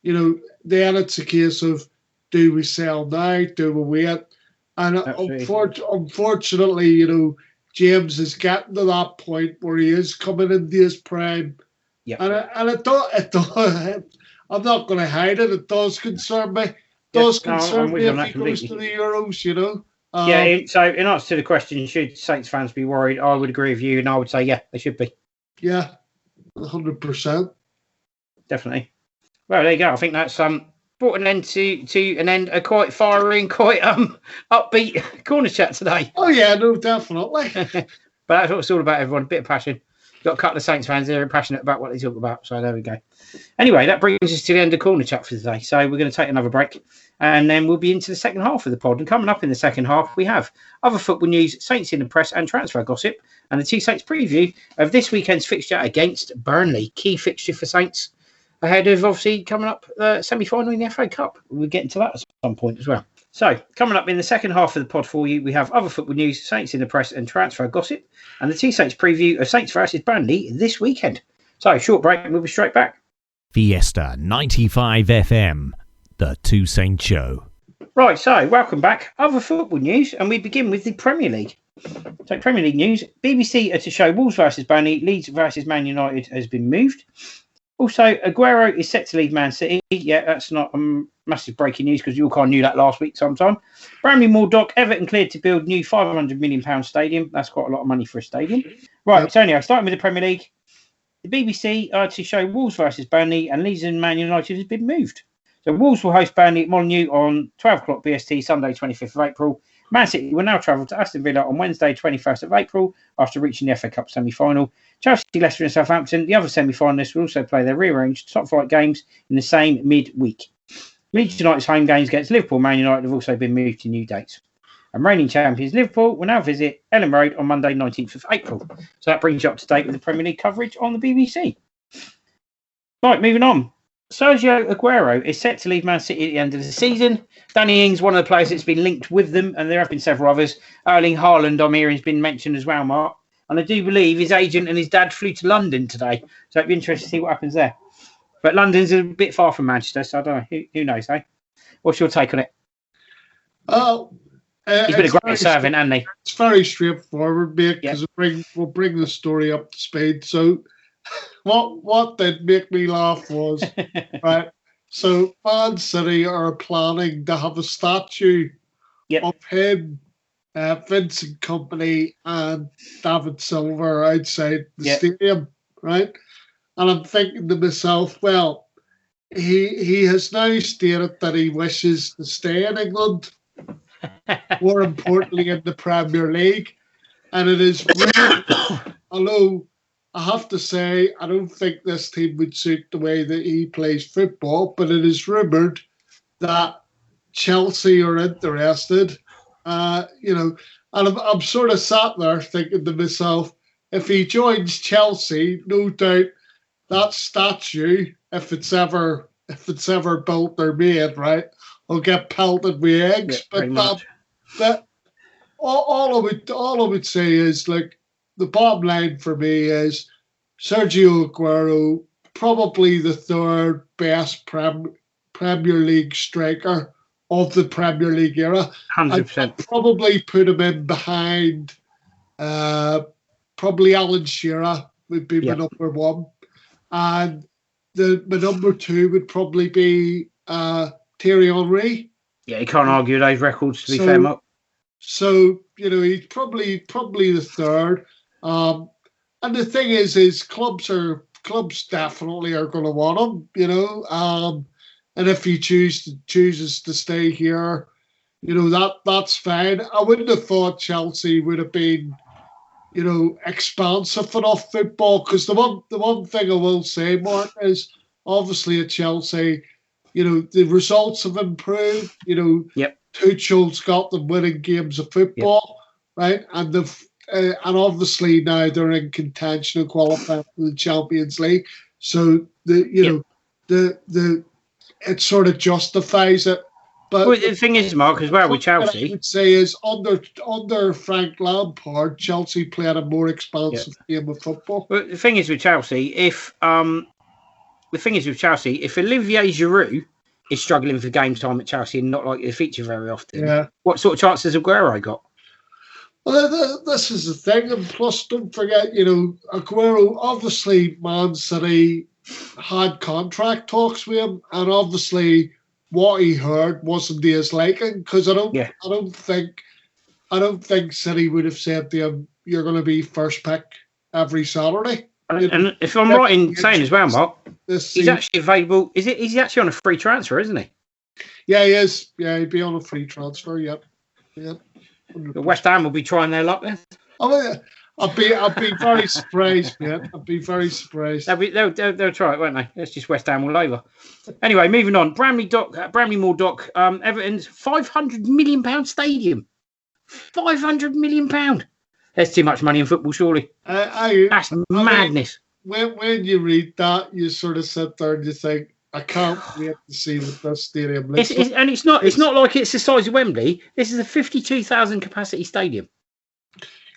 then it's a case of, do we sell now? Do we wait? And unfortunately, James is getting to that point where he is coming into his prime. Yeah. And it does, I'm not going to hide it. It does concern me. It does concern me if he goes to the Euros, So in answer to the question, should Saints fans be worried? I would agree with you, and I would say, they should be. Yeah, 100%. Definitely. Well, there you go. I think that's brought an end to an end, a quite fiery and quite upbeat corner chat today. Oh yeah, no, definitely. But that's what it's all about, everyone. A bit of passion. Got a couple of Saints fans there passionate about what they talk about. So there we go. Anyway, that brings us to the end of corner chat for today. So we're going to take another break, and then we'll be into the second half of the pod. And coming up in the second half, we have other football news, Saints in the press, and transfer gossip, and the Two Saints preview of this weekend's fixture against Burnley. Key fixture for Saints ahead of obviously coming up semi-final in the FA Cup. We'll get into that at some point as well. So, coming up in the second half of the pod for you, we have other football news, Saints in the press and transfer gossip, and the Two Saints preview of Saints versus Burnley this weekend. So, short break and we'll be straight back. Fiesta 95 FM, the Two Saints Show. Right, so welcome back. Other football news, and we begin with the Premier League. So, Premier League news, BBC are to show Wolves versus Burnley, Leeds versus Man United has been moved. Also, Aguero is set to leave Man City. Yeah, that's not massive breaking news because you all kind of knew that last week sometime. Bramley Moordock, Everton cleared to build new £500 million stadium. That's quite a lot of money for a stadium. Right, so anyway, starting with the Premier League. The BBC are to show Wolves versus Burnley, and Leeds and Man United has been moved. So Wolves will host Burnley at Molineux on 12 o'clock BST, Sunday 25th of April. Man City will now travel to Aston Villa on Wednesday 21st of April after reaching the FA Cup semi-final. Chelsea, Leicester and Southampton, the other semi-finalists, will also play their rearranged top-flight games in the same mid-week. Leeds United's home games against Liverpool and Man United have also been moved to new dates. And reigning champions Liverpool will now visit Ellen Road on Monday 19th of April. So that brings you up to date with the Premier League coverage on the BBC. Right, moving on. Sergio Aguero is set to leave Man City at the end of the season. Danny Ings, one of the players that's been linked with them, and there have been several others. Erling Haaland, I'm hearing, has been mentioned as well, Mark. And I do believe his agent and his dad flew to London today. So it'd be interesting to see what happens there. But London's a bit far from Manchester, so I don't know. Who knows, eh? What's your take on it? He's been a great servant, hasn't he? It's very straightforward, mate, because we'll bring the story up to speed. So what did make me laugh was, right, so Man City are planning to have a statue of him, Vincent Kompany and David Silva outside the stadium, right? And I'm thinking to myself, well, he has now stated that he wishes to stay in England, more importantly in the Premier League. And it is rumoured, although I have to say, I don't think this team would suit the way that he plays football, but it is rumoured that Chelsea are interested. And I'm sort of sat there thinking to myself, if he joins Chelsea, no doubt that statue, if it's ever built or made, right, will get pelted with eggs. But all I would say is, like, the bottom line for me is Sergio Aguero probably the third best Premier League striker of the Premier League era. 100%. I'd probably put him in behind probably Alan Shearer would be my number one. And my number two would probably be Thierry Henry. Yeah, you can't argue those records, to be fair, Mark. So, he's probably the third. And the thing is clubs definitely are going to want him, and if he chooses to stay here, that's fine. I wouldn't have thought Chelsea would have been, expansive enough football, because the one thing I will say, Mark, is obviously at Chelsea, the results have improved. Tuchel's got them winning games of football, right? And and obviously now they're in contention of qualifying for the Champions League. So it sort of justifies it. But the thing is, Mark, as well with Chelsea, I would say is under Frank Lampard, Chelsea played a more expansive game of football. But the thing is with Chelsea, if Olivier Giroud is struggling for game time at Chelsea and not likely to feature very often, what sort of chances has Aguero got? Well, this is the thing, and plus, don't forget, Aguero, obviously, Man City had contract talks with him, and obviously, what he heard wasn't to his liking, because I don't think City would have said to him, "You're going to be first pick every Saturday." And if I'm right in saying as well, Mark, he's actually available. He's actually on a free transfer, isn't he? Yeah, he is. Yeah, he'd be on a free transfer. Yep. 100%. West Ham will be trying their luck then. I'd be very surprised, man. I'd be very surprised. They'll try it, won't they? It's just West Ham all over. Anyway, moving on. Bramley Dock, Everton's £500 million stadium. £500 million. There's too much money in football, surely. That's madness. When you read that, you sort of sit there and you think, I can't wait to see what this stadium looks like. And it's not like it's the size of Wembley. This is a 52,000 capacity stadium.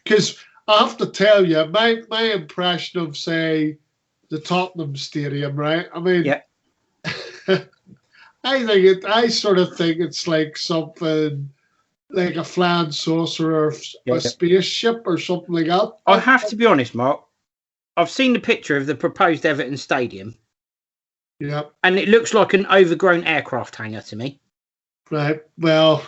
Because I have to tell you, my impression of, say, the Tottenham Stadium, right? I mean, I sort of think it's like something like a flying saucer or a spaceship or something like that. I have to be honest, Mark. I've seen the picture of the proposed Everton Stadium. Yeah. And it looks like an overgrown aircraft hangar to me. Right. Well,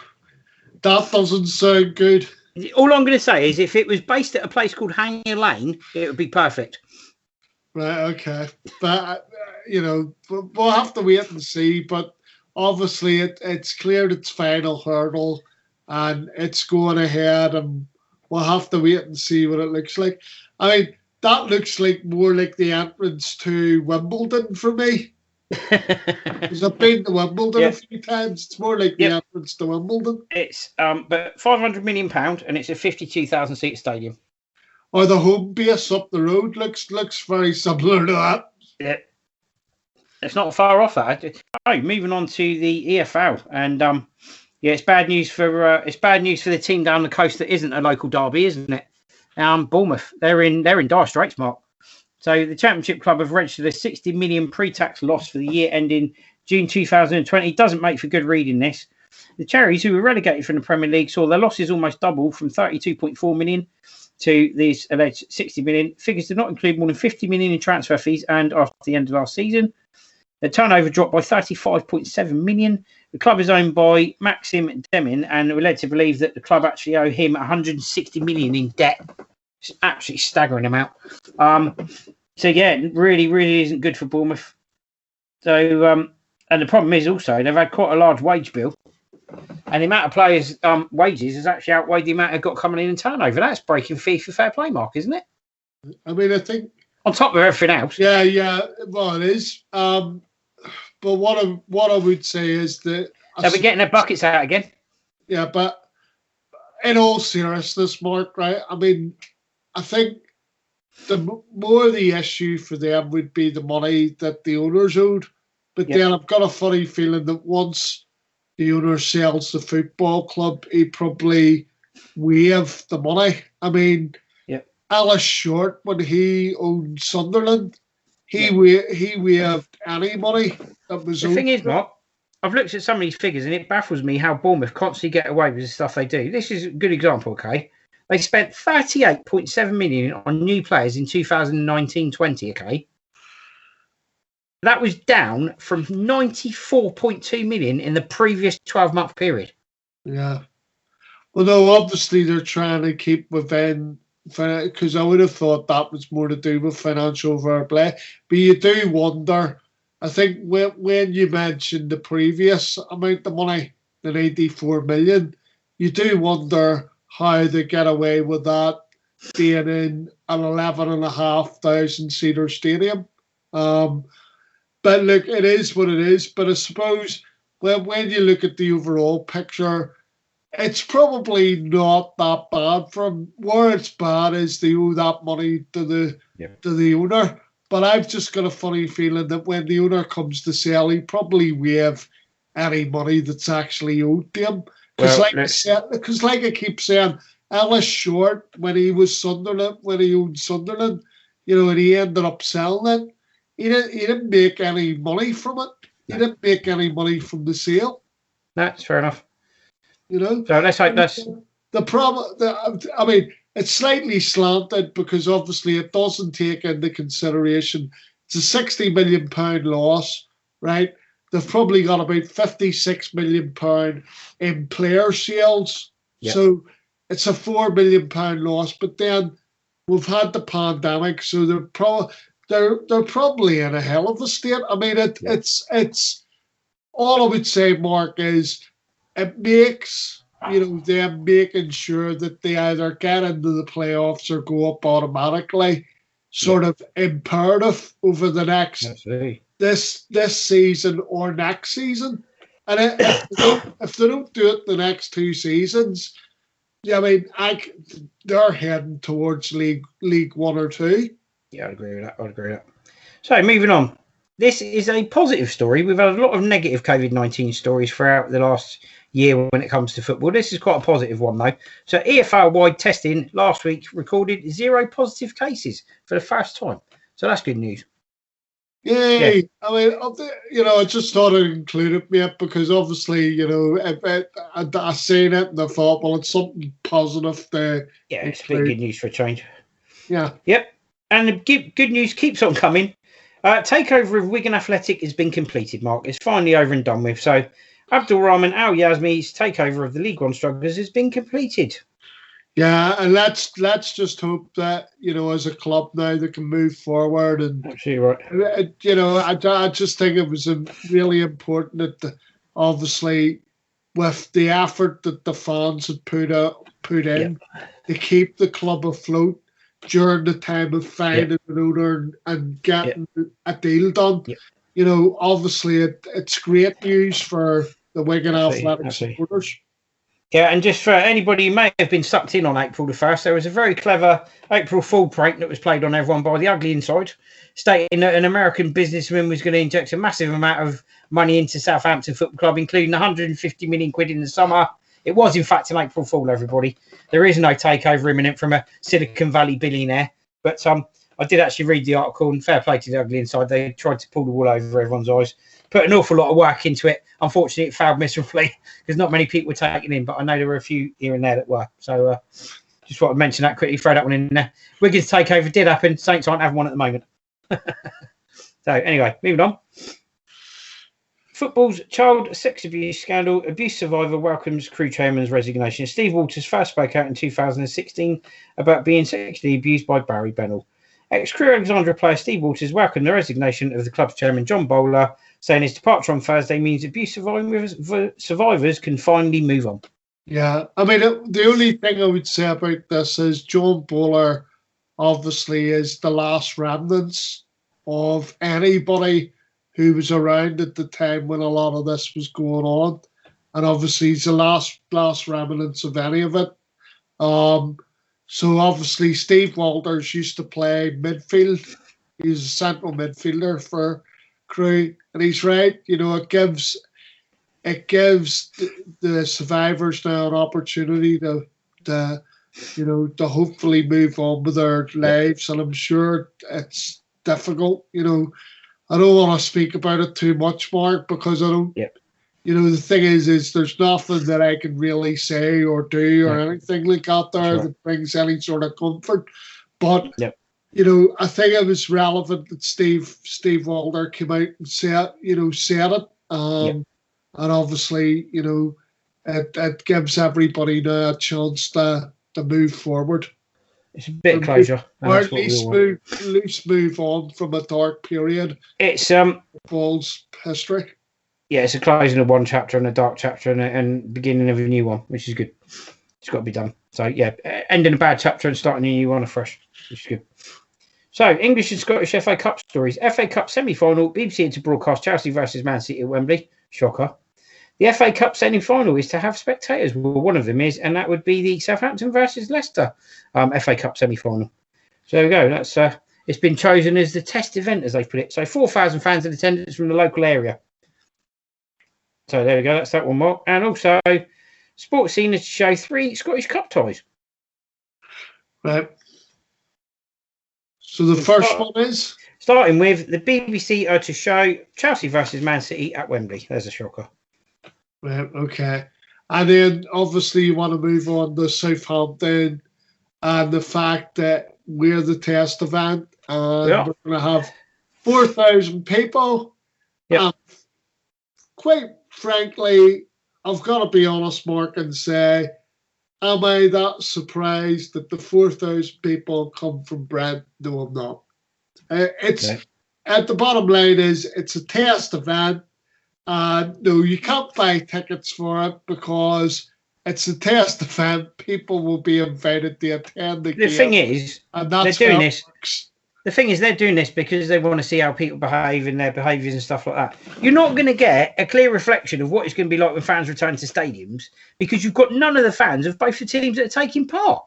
that doesn't sound good. All I'm going to say is if it was based at a place called Hanger Lane, it would be perfect. Right. Okay. But, we'll have to wait and see. But obviously, it's cleared its final hurdle and it's going ahead, and we'll have to wait and see what it looks like. I mean, that looks like more like the entrance to Wimbledon for me. Because I've been to Wimbledon a few times. It's more like the entrance to Wimbledon. It's but £500 million, and it's a 52,000 seat stadium. Or the home base up the road looks very similar to that. Yeah, it's not far off that. Oh, moving on to the EFL, and it's bad news for the team down the coast that isn't a local derby, isn't it? Bournemouth, they're in dire straits, Mark. So the Championship club have registered a 60 million pre-tax loss for the year ending June 2020. Doesn't make for good reading, this. The Cherries, who were relegated from the Premier League, saw their losses almost double from 32.4 million to these alleged 60 million. Figures did not include more than 50 million in transfer fees and after the end of last season. The turnover dropped by 35.7 million. The club is owned by Maxim Demin, and we're led to believe that the club actually owe him 160 million in debt. It's an absolutely staggering amount. So yeah, really, really isn't good for Bournemouth. So and the problem is also they've had quite a large wage bill, and the amount of players' wages has actually outweighed the amount they've got coming in turnover. That's breaking FIFA fair play, Mark, isn't it? I mean, I think on top of everything else. Yeah. Well, it is. But what I would say is that they'll be getting their buckets out again. Yeah, but in all seriousness, Mark, right? I mean, I think the more the issue for them would be the money that the owners owed. But then I've got a funny feeling that once the owner sells the football club, he probably waive the money. I mean, Alice Short, when he owned Sunderland, he waived any money that was The thing is, Mark, I've looked at some of these figures and it baffles me how Bournemouth constantly get away with the stuff they do. This is a good example, okay? They spent 38.7 million on new players in 2019-20, okay? That was down from 94.2 million in the previous 12-month period. Yeah. Well, no, obviously they're trying to keep within, because I would have thought that was more to do with financial fair play. But you do wonder, I think when you mentioned the previous amount of money, the 94 million, you do wonder how they get away with that being in an 11,500 seater stadium. But look, it is what it is. But I suppose when you look at the overall picture, it's probably not that bad. From where it's bad is they owe that money to the owner. But I've just got a funny feeling that when the owner comes to sell, he probably waive any money that's actually owed to him. Because like I keep saying, Ellis Short, when he was Sunderland, when he owned Sunderland, and he ended up selling it, he didn't make any money from it. He didn't make any money from the sale. That's fair enough. So let's hope that's the problem. I mean, it's slightly slanted because obviously it doesn't take into consideration it's a £60 million loss, right? They've probably got about £56 million in player sales. Yep. So it's a £4 million loss. But then we've had the pandemic, so they're probably in a hell of a state. I mean, it's all I would say, Mark, is it makes them making sure that they either get into the playoffs or go up automatically sort of imperative over the next this season or next season. And if they don't do it the next two seasons, I mean, they're heading towards League 1 or 2. Yeah, I'd agree with that. So moving on. This is a positive story. We've had a lot of negative COVID-19 stories throughout the last year when it comes to football. This is quite a positive one, though. So EFL-wide testing last week recorded 0 positive cases for the first time. So that's good news. Yay! Yeah. I mean, I just thought I'd include it, mate, because obviously, I seen it and I thought, well, it's something positive there. Yeah, it's a bit good news for a change. Yeah. Yep. And the good news keeps on coming. Takeover of Wigan Athletic has been completed, Mark. It's finally over and done with. So Abdul Rahman Al Yazmi's takeover of the League One strugglers has been completed. Yeah, and let's just hope that, as a club now they can move forward. And absolutely right. I just think it was really important that obviously with the effort that the fans had put in to keep the club afloat during the time of finding an owner and getting a deal done. Obviously it's great news for the Wigan Athletic supporters. Yeah, and just for anybody who may have been sucked in on April the 1st, there was a very clever April Fool prank that was played on everyone by the Ugly Inside, stating that an American businessman was going to inject a massive amount of money into Southampton Football Club, including 150 million quid in the summer. It was, in fact, an April Fool, everybody. There is no takeover imminent from a Silicon Valley billionaire. But I did actually read the article, and fair play to the Ugly Inside. They tried to pull the wool over everyone's eyes. Put an awful lot of work into it. Unfortunately, it failed miserably because not many people were taken in, but I know there were a few here and there that were. So just thought I'd mention that quickly, throw that one in there. Wigan's takeover did happen. Saints aren't having one at the moment. So anyway, moving on. Football's child sex abuse scandal. Abuse survivor welcomes crew chairman's resignation. Steve Walters first spoke out in 2016 about being sexually abused by Barry Bennell. Ex-Crewe Alexandra player Steve Walters welcomed the resignation of the club's chairman John Bowler, saying his departure on Thursday means abuse survivors can finally move on. Yeah, I mean, the only thing I would say about this is John Bowler obviously is the last remnants of anybody who was around at the time when a lot of this was going on. And obviously he's the last remnants of any of it. So obviously Steve Walters used to play midfield. He's a central midfielder for Crewe. And he's right, it gives the survivors now an opportunity to hopefully move on with their lives. And I'm sure it's difficult. I don't want to speak about it too much, Mark, because I don't. Yep. The thing is there's nothing that I can really say or do or anything like that there that brings any sort of comfort. But I think it was relevant that Steve Walder came out and said it. And obviously, it gives everybody now a chance to move forward. It's a bit of closure. Or at least move on from a dark period. It's football's history. Yeah, it's a closing of one chapter and a dark chapter and beginning of a new one, which is good. It's got to be done. So yeah, ending a bad chapter and starting a new one afresh, which is good. So English and Scottish FA Cup stories. FA Cup semi-final, BBC to broadcast Chelsea versus Man City at Wembley. Shocker. The FA Cup semi-final is to have spectators. Well, one of them is, and that would be the Southampton versus Leicester FA Cup semi-final. So there we go. That's it's been chosen as the test event, as they put it. So 4,000 fans in attendance from the local area. So there we go. That's that one, Mark. And also, Sports Scene is to show 3 Scottish Cup ties. Right. So the first one is? Starting with the BBC are to show Chelsea versus Man City at Wembley. There's a shocker. Right, okay. And then obviously you want to move on to Southampton and the fact that we're the test event and we're going to have 4,000 people. Yeah. Quite frankly, I've got to be honest, Mark, and say, am I that surprised that the 4,000 people come from Brent? No, I'm not. At the bottom line is it's a test event. No, you can't buy tickets for it because it's a test event. People will be invited to attend the game. The thing is, and that's they're doing this. Works. The thing is, they're doing this because they want to see how people behave and their behaviours and stuff like that. You're not going to get a clear reflection of what it's going to be like when fans return to stadiums because you've got none of the fans of both the teams that are taking part.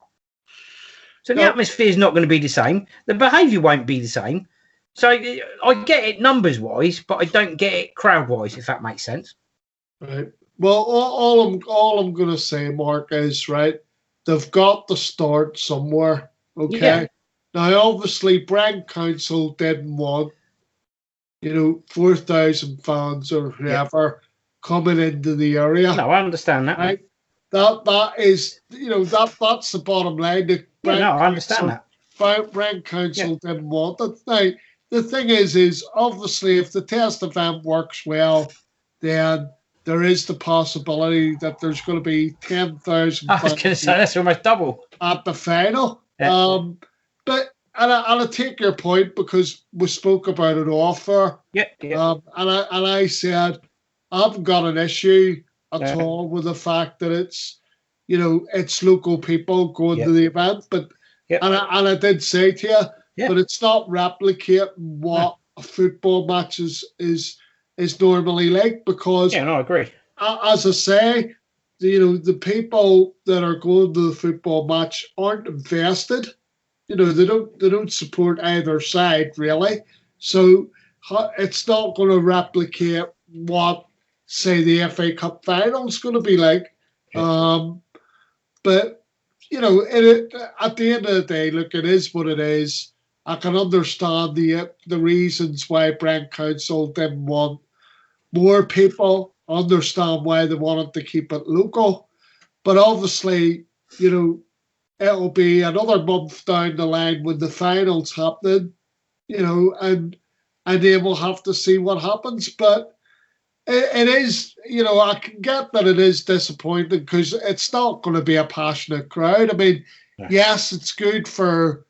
So the atmosphere is not going to be the same. The behaviour won't be the same. So I get it numbers-wise, but I don't get it crowd-wise, if that makes sense. Right. Well, all I'm going to say, Mark, is, right, they've got to start somewhere, okay? Yeah. Now, obviously, Brent Council didn't want, 4,000 fans or whoever coming into the area. No, I understand that. Right? That is, that's the bottom line. I understand that. Brent Council didn't want it. Now, the thing is obviously if the test event works well, then there is the possibility that there's going to be 10,000. I was going to say that's almost double at the final. Yeah. But and I take your point because we spoke about it offer. Yeah. And I said I haven't got an issue at all with the fact that it's it's local people going to the event, but and I did say to you. Yeah. But it's not replicating what a football match is normally like because I agree. As I say, the people that are going to the football match aren't invested. They don't support either side really. So it's not going to replicate what say the FA Cup final is going to be like. Yeah. But at the end of the day, look, it is what it is. I can understand the reasons why Brent Council didn't want more people. Understand why they wanted to keep it local, but obviously, it'll be another month down the line when the finals happening, and then we'll have to see what happens. But it is, I can get that it is disappointing because it's not going to be a passionate crowd. I mean, yes, it's good for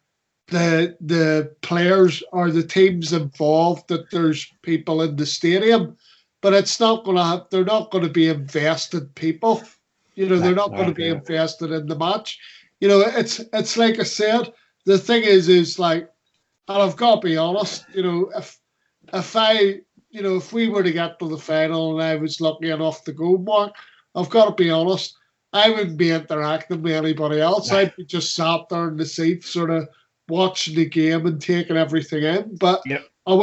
the players or the teams involved that there's people in the stadium, but it's not going to have, they're not going to be invested people. They're not going to be invested in the match. It's like I said, the thing is like, and I've got to be honest, if we were to get to the final and I was lucky enough to go, Mark, I've got to be honest, I wouldn't be interacting with anybody else. I'd be just sat there in the seat, sort of watching the game and taking everything in. But I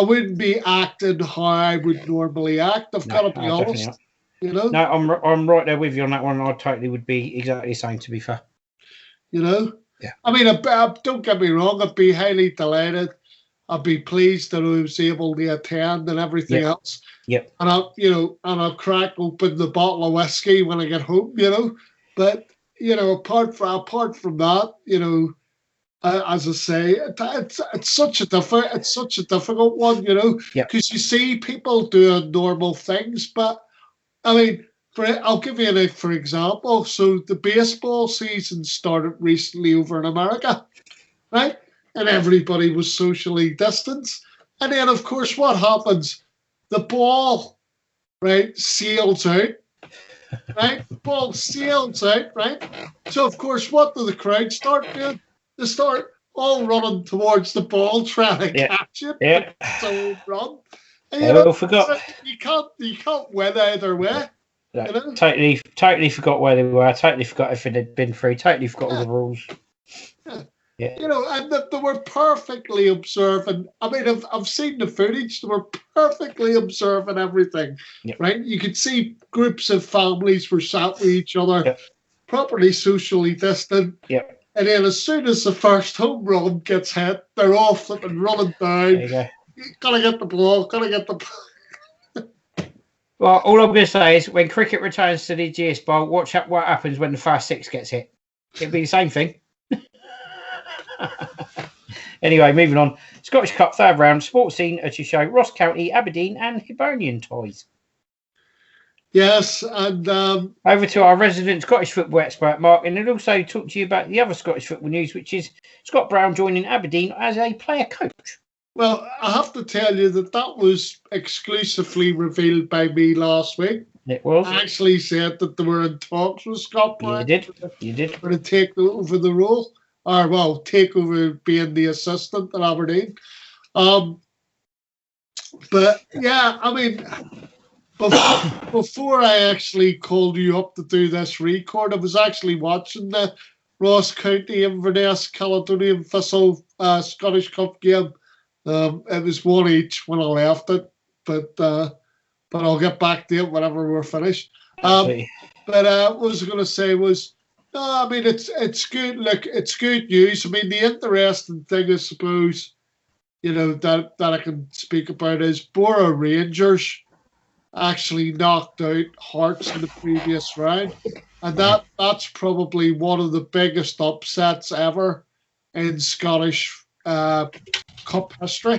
wouldn't be acting how I would normally act. I've got to be honest. No, I'm right there with you on that one. I totally would be exactly the same, to be fair. Yeah. I mean, don't get me wrong. I'd be highly delighted. I'd be pleased that I was able to attend and everything else. Yep. And I'll crack open the bottle of whiskey when I get home. But apart from that, as I say, it's such a difficult one, because you see people doing normal things, but I mean, I'll give you for example. So the baseball season started recently over in America, right? And everybody was socially distanced. And then, of course, what happens? The ball, right, sails out, right? The ball sails out, right? So, of course, what do the crowd start doing? They start all running towards the ball, trying to catch it. Yeah. So run. And, forgot. You can't win either way. Totally forgot where they were. Totally forgot if it had been free. Totally forgot all the rules. Yeah. And they were perfectly observant. I mean, I've seen the footage. They were perfectly observing everything, right? You could see groups of families were sat with each other, properly socially distant. Yeah. And then as soon as the first home run gets hit, they're all flipping running down. There you go. Gotta get the ball. Well, all I'm going to say is when cricket returns to the GS Bowl, watch out what happens when the first six gets hit. It'll be the same thing. Anyway, moving on. Scottish Cup third round, sports scene to show Ross County, Aberdeen and Hibernian ties. Yes, and over to our resident Scottish football expert, Mark, and he'll also talk to you about the other Scottish football news, which is Scott Brown joining Aberdeen as a player coach. Well, I have to tell you that was exclusively revealed by me last week. It was. I actually said that they were in talks with Scott Brown. You did. For to take over the role. Or, well, take over being the assistant at Aberdeen. But, yeah, I mean, before I actually called you up to do this record, I was actually watching the Ross County Inverness Caledonian Thistle Scottish Cup game. It was one each when I left it, but I'll get back to it whenever we're finished. But what I was going to say was, no, I mean it's good. Look, it's good news. I mean the interesting thing, I suppose, that I can speak about is Borough Rangers actually knocked out Hearts in the previous round, and that's probably one of the biggest upsets ever in Scottish Cup history,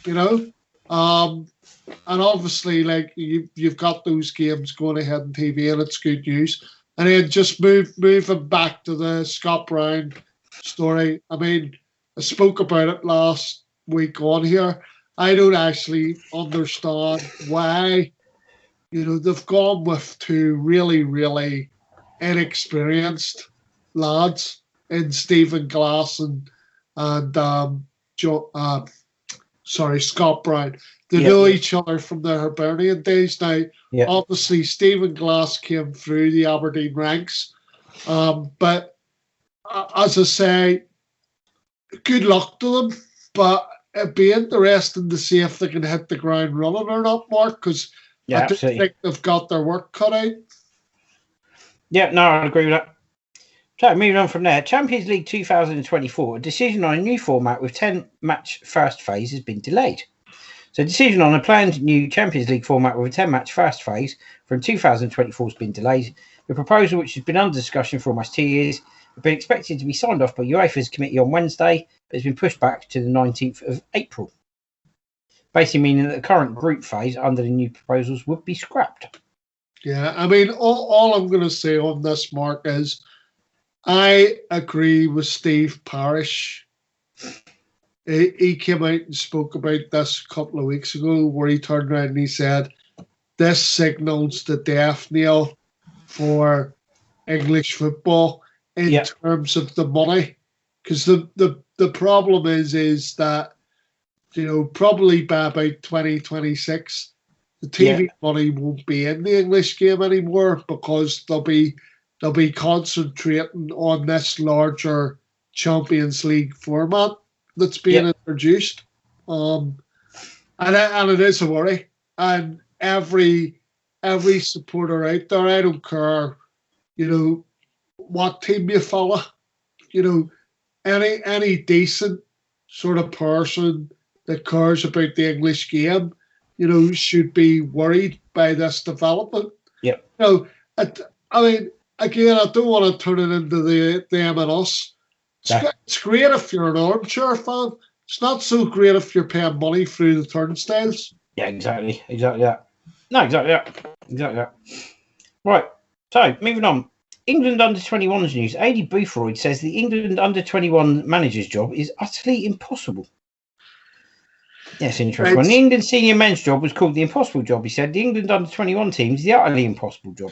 and obviously, like you've got those games going ahead on TV, and it's good news. And then just moving back to the Scott Brown story. I mean, I spoke about it last week on here. I don't actually understand why, they've gone with two really, really inexperienced lads in Stephen Glass and Scott Brown. They know each other from their Hibernian days. Now, obviously, Stephen Glass came through the Aberdeen ranks. But as I say, good luck to them. But it'd be interesting to see if they can hit the ground running or not, Mark, because I do think they've got their work cut out. Yeah, no, I agree with that. So, moving on from there, Champions League 2024, a decision on a new format with 10-match first phase has been delayed. So, a decision on a planned new Champions League format with a 10-match first phase from 2024 has been delayed. The proposal, which has been under discussion for almost 2 years, had been expected to be signed off by UEFA's committee on Wednesday, but has been pushed back to the 19th of April. Basically meaning that the current group phase under the new proposals would be scrapped. Yeah, I mean, all I'm going to say on this, Mark, is I agree with Steve Parish. He came out and spoke about this a couple of weeks ago, where he turned around and he said, this signals the death knell for English football in terms of the money. Because the problem is that, probably by about 2026, the TV money won't be in the English game anymore, because they'll be concentrating on this larger Champions League format that's being introduced. And it is a worry. And every supporter out there, I don't care, what team you follow, any decent sort of person that cares about the English game, should be worried by this development. Yeah. I mean, again, I don't want to turn it into the them and us. It's great if you're an armchair fan. It's not so great if you're paying money through the turnstiles. Yeah, exactly that. No, exactly that. Right. So, moving on. England under-21s news. Adi Boothroyd says the England under-21 manager's job is utterly impossible. Yes, interesting. Right. The England senior men's job was called the impossible job, he said. The England under-21 team is the utterly impossible job.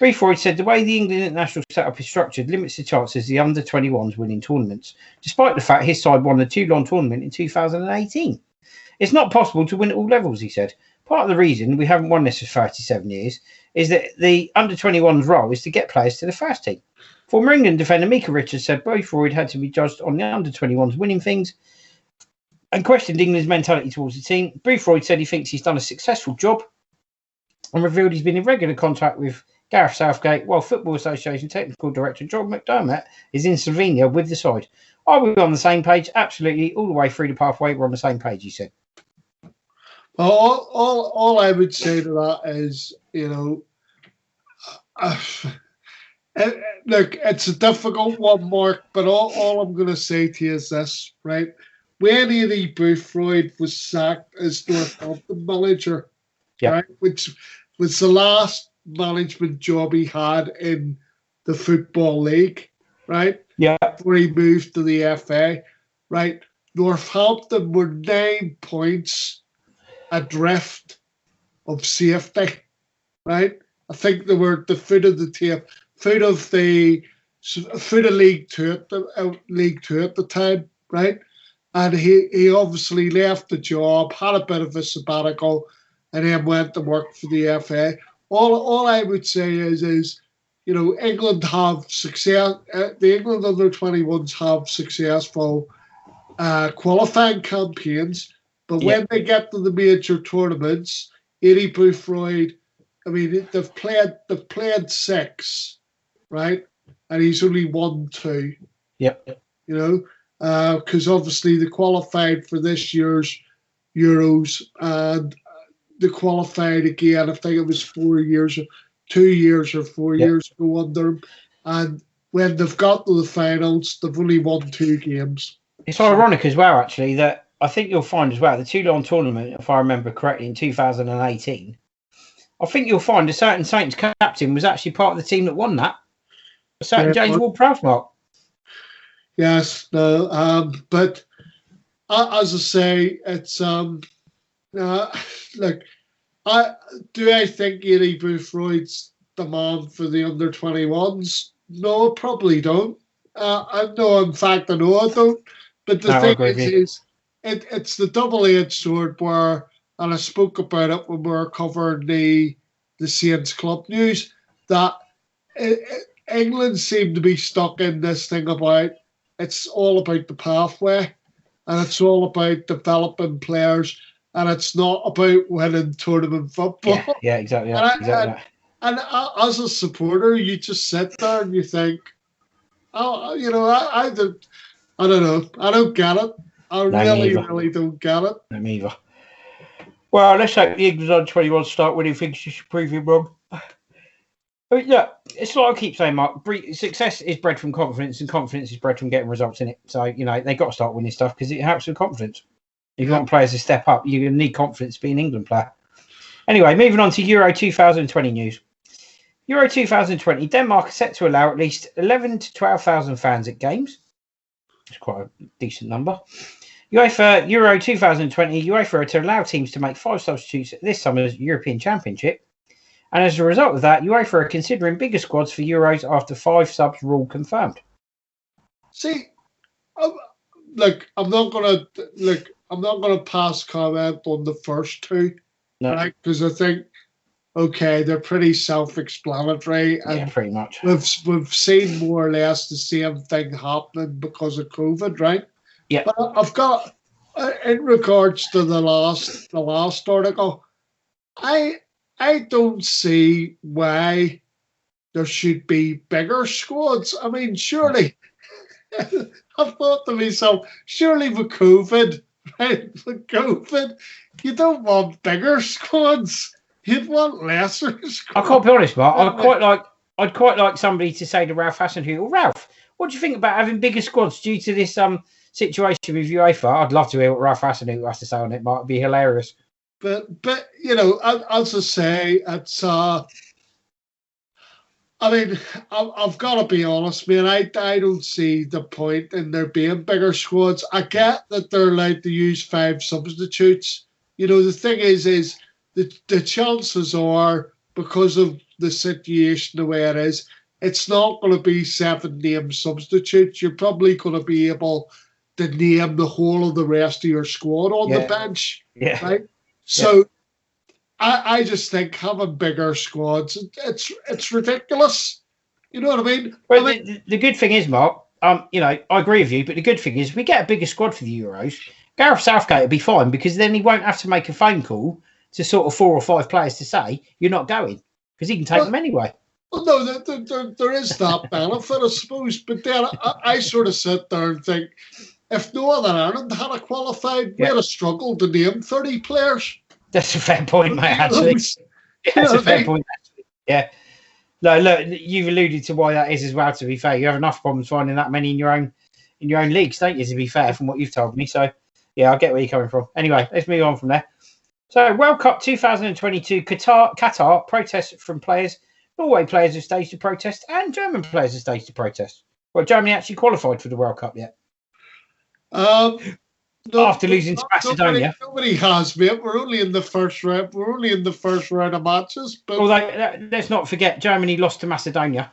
Boothroyd said the way the England international setup is structured limits the chances of the under-21s winning tournaments, despite the fact his side won the Toulon tournament in 2018. It's not possible to win at all levels, he said. Part of the reason we haven't won this for 37 years is that the under-21s role is to get players to the first team. Former England defender Mika Richards said Boothroyd had to be judged on the under-21s winning things and questioned England's mentality towards the team. Boothroyd said he thinks he's done a successful job and revealed he's been in regular contact with Gareth Southgate, while Football Association Technical Director John McDermott is in Slovenia with the side. Are we on the same page? Absolutely. All the way through the pathway, we're on the same page, he said. Well, all I would say to that is, look, it's a difficult one, Mark, but all I'm going to say to you is this, right? When Adi Boothroyd was sacked as Northampton manager, right, which was the last management job he had in the Football League, right? Yeah. Before he moved to the FA, right? Northampton were 9 points adrift of safety, right? I think they were the foot of the tape, foot of League Two at the time, right? And he obviously left the job, had a bit of a sabbatical, and then went to work for the FA. All I would say is England have success. The England under-21s have successful qualifying campaigns, but when they get to the major tournaments, Adi Boothroyd, I mean, they've played 6, right? And he's only won 2. Yep. Because obviously they qualified for this year's Euros and they qualified again. I think it was 2 years or 4 years ago under him. And when they've got to the finals, they've only won 2 games. It's ironic as well, actually, that I think you'll find as well, the Toulon tournament, if I remember correctly, in 2018, I think you'll find a certain Saints captain was actually part of the team that won that. A certain James Ward-Prowse, Mark. Yes, no, but as I say, it's look. I think Adi Boothroyd's the man for the under-21s? No, probably don't. I know, in fact, I know I don't. But the thing is it's the double-edged sword where, and I spoke about it when we were covering the Saints Club news, that England seem to be stuck in this thing about it's all about the pathway and it's all about developing players and it's not about winning tournament football. Yeah, exactly. And as a supporter, you just sit there and you think, I don't know. I don't get it. I really don't get it. No, me either. Well, let's hope the England under-21 start winning things just to prove him wrong. But yeah, it's like I keep saying, Mark, success is bred from confidence and confidence is bred from getting results in it. So, they got to start winning stuff because it helps with confidence. If you want players to step up, you need confidence to be an England player. Anyway, moving on to Euro 2020 news. Euro 2020, Denmark are set to allow at least 11 to 12,000 fans at games. It's quite a decent number. UEFA Euro 2020, UEFA are to allow teams to make 5 substitutes at this summer's European Championship. And as a result of that, UEFA are considering bigger squads for Euros after 5 subs rule confirmed. See, I'm not gonna pass comment on the first 2, right? Because I think, they're pretty self-explanatory, and pretty much. We've seen more or less the same thing happening because of COVID, right? Yeah. But I've got, in regards to the last article, I don't see why there should be bigger squads. I mean, surely I thought to myself, surely with COVID, right? With COVID, you don't want bigger squads. You'd want lesser squads. I can't be honest, Mark. I'd quite like somebody to say to Ralph Hasenhüttl, Ralph, what do you think about having bigger squads due to this situation with UEFA? I'd love to hear what Ralph Hasenhüttl has to say on it, Mark. It'd be hilarious. But you know, as I say, it's I mean, I've got to be honest, man. I don't see the point in there being bigger squads. I get that they're allowed to use 5 substitutes. You know, the thing is the chances are, because of the situation the way it is, it's not going to be 7 named substitutes. You're probably going to be able to name the whole of the rest of your squad on the bench. Yeah. Right? So I just think having bigger squads, it's ridiculous. You know what I mean? Well, the good thing is, Mark, you know, I agree with you, but the good thing is we get a bigger squad for the Euros. Gareth Southgate will be fine because then he won't have to make a phone call to sort of 4 or 5 players to say you're not going because he can take them anyway. Well, no, there is that benefit, I suppose. But then I sort of sit there and think, if Northern Ireland had a qualified, we'd have struggled to name 30 players. That's a fair point, mate, actually. That's a fair point, actually. Yeah. No, look, you've alluded to why that is as well, to be fair. You have enough problems finding that many in your own leagues, don't you, to be fair, from what you've told me. So, yeah, I get where you're coming from. Anyway, let's move on from there. So, World Cup 2022, Qatar protests from players. Norway players have staged a protest and German players have staged a protest. Well, Germany actually qualified for the World Cup yet. After losing to Macedonia. Nobody has, mate. We're only in the first round. We're only in the first round of matches. But although, let's not forget, Germany lost to Macedonia.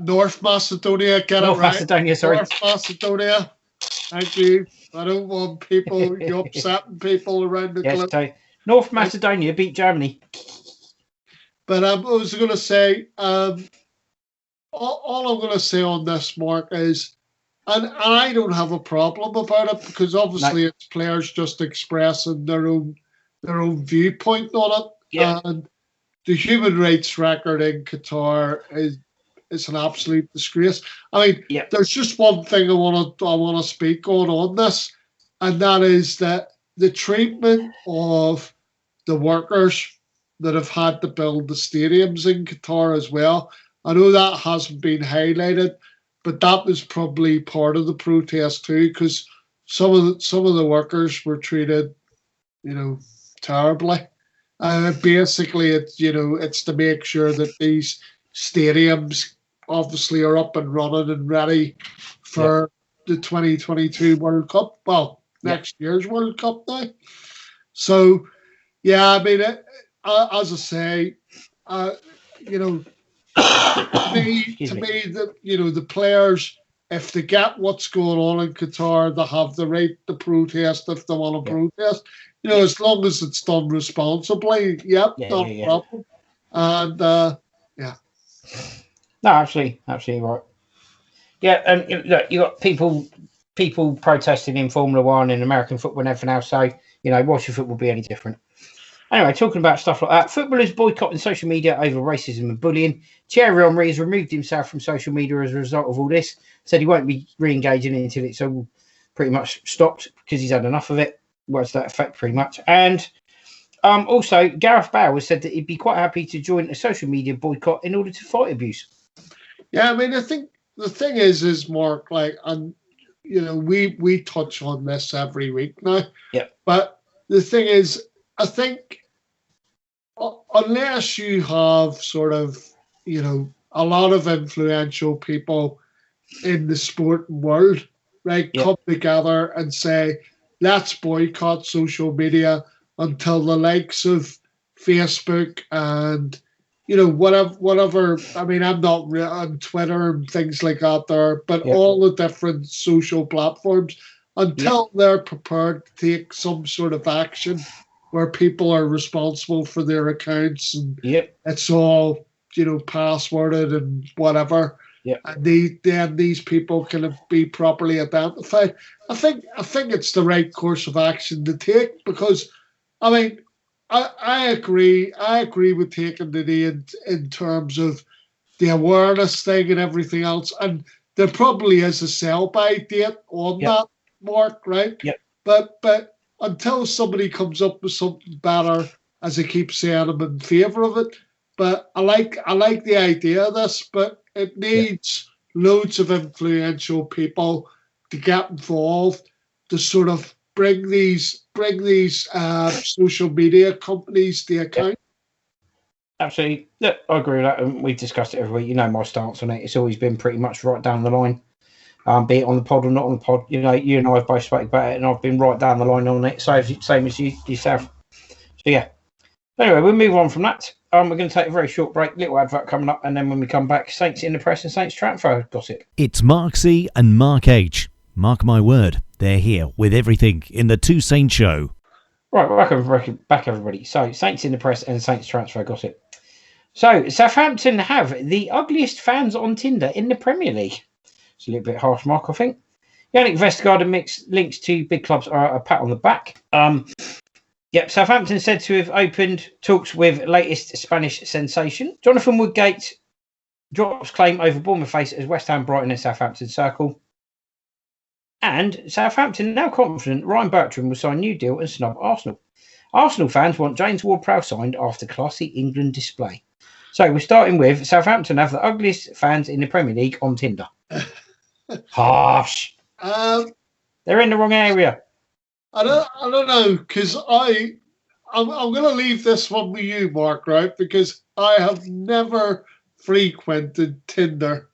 North Macedonia, get North it right. Macedonia, sorry. North Macedonia. Thank you. I don't want people, you upsetting people around the globe. So North Macedonia beat Germany. But I was going to say, all I'm going to say on this, Mark, is, and I don't have a problem about it because obviously it's players just expressing their own viewpoint on it. Yeah. And the human rights record in Qatar is an absolute disgrace. I mean, there's just one thing I want to speak on this, and that is that the treatment of the workers that have had to build the stadiums in Qatar as well. I know that hasn't been highlighted, but that was probably part of the protest too, because some of the workers were treated, you know, terribly. Basically, it's to make sure that these stadiums obviously are up and running and ready for the 2022 World Cup. Well, next year's World Cup now. So, yeah, I mean, as I say, you know, to me, that, you know, the players, if they get what's going on in Qatar, they have the right to protest if they want to protest. You know, as long as it's done responsibly, not a problem. And no, absolutely right. Yeah, and look, you got people protesting in Formula One and American football and everything else. So, you know, why should football be any different? Anyway, talking about stuff like that, footballers boycotting social media over racism and bullying. Thierry Henry has removed himself from social media as a result of all this. Said he won't be re-engaging until it's all pretty much stopped because he's had enough of it. What's that effect, pretty much? And also, Gareth Bale has said that he'd be quite happy to join a social media boycott in order to fight abuse. Yeah, I mean, I think the thing is Mark, like, and you know, we touch on this every week now. Yeah. But the thing is, I think unless you have sort of, you know, a lot of influential people in the sporting world, right, come together and say, let's boycott social media until the likes of Facebook and, you know, whatever. I mean, I'm not on Twitter and things like that there, but all the different social platforms, until they're prepared to take some sort of action where people are responsible for their accounts and it's all, you know, passworded and whatever. And these people can be properly identified. I think it's the right course of action to take because, I mean, I agree with taking the knee in terms of the awareness thing and everything else. And there probably is a sell-by date on that, Mark, right? Yep. But until somebody comes up with something better, as I keep saying, I'm in favour of it. But I like the idea of this, but it needs loads of influential people to get involved to sort of bring these social media companies to account. Absolutely. Look, I agree with that. And we've discussed it every week. You know my stance on it. It's always been pretty much right down the line. Be it on the pod or not on the pod. You know, you and I have both spoken about it, and I've been right down the line on it. So same as you yourself. So yeah. Anyway, we'll move on from that. We're going to take a very short break, little advert coming up, and then when we come back, Saints in the press and Saints transfer gossip. It's Mark C and Mark H. Mark my word, they're here with everything in the Two Saints Show. Right, welcome back, everybody. So, Saints in the press and Saints transfer gossip. So, Southampton have the ugliest fans on Tinder in the Premier League. It's a little bit harsh, Mark, I think. Yannick Vestergaard links to big clubs are a pat on the back. Southampton said to have opened talks with latest Spanish sensation. Jonathan Woodgate drops claim over Bournemouth face as West Ham, Brighton and Southampton circle. And Southampton now confident Ryan Bertrand will sign a new deal and snub Arsenal. Arsenal fans want James Ward-Prowse signed after classy England display. So we're starting with Southampton have the ugliest fans in the Premier League on Tinder. Harsh. They're in the wrong area. I don't know, because I'm going to leave this one with you, Mark, right? Because I have never frequented Tinder,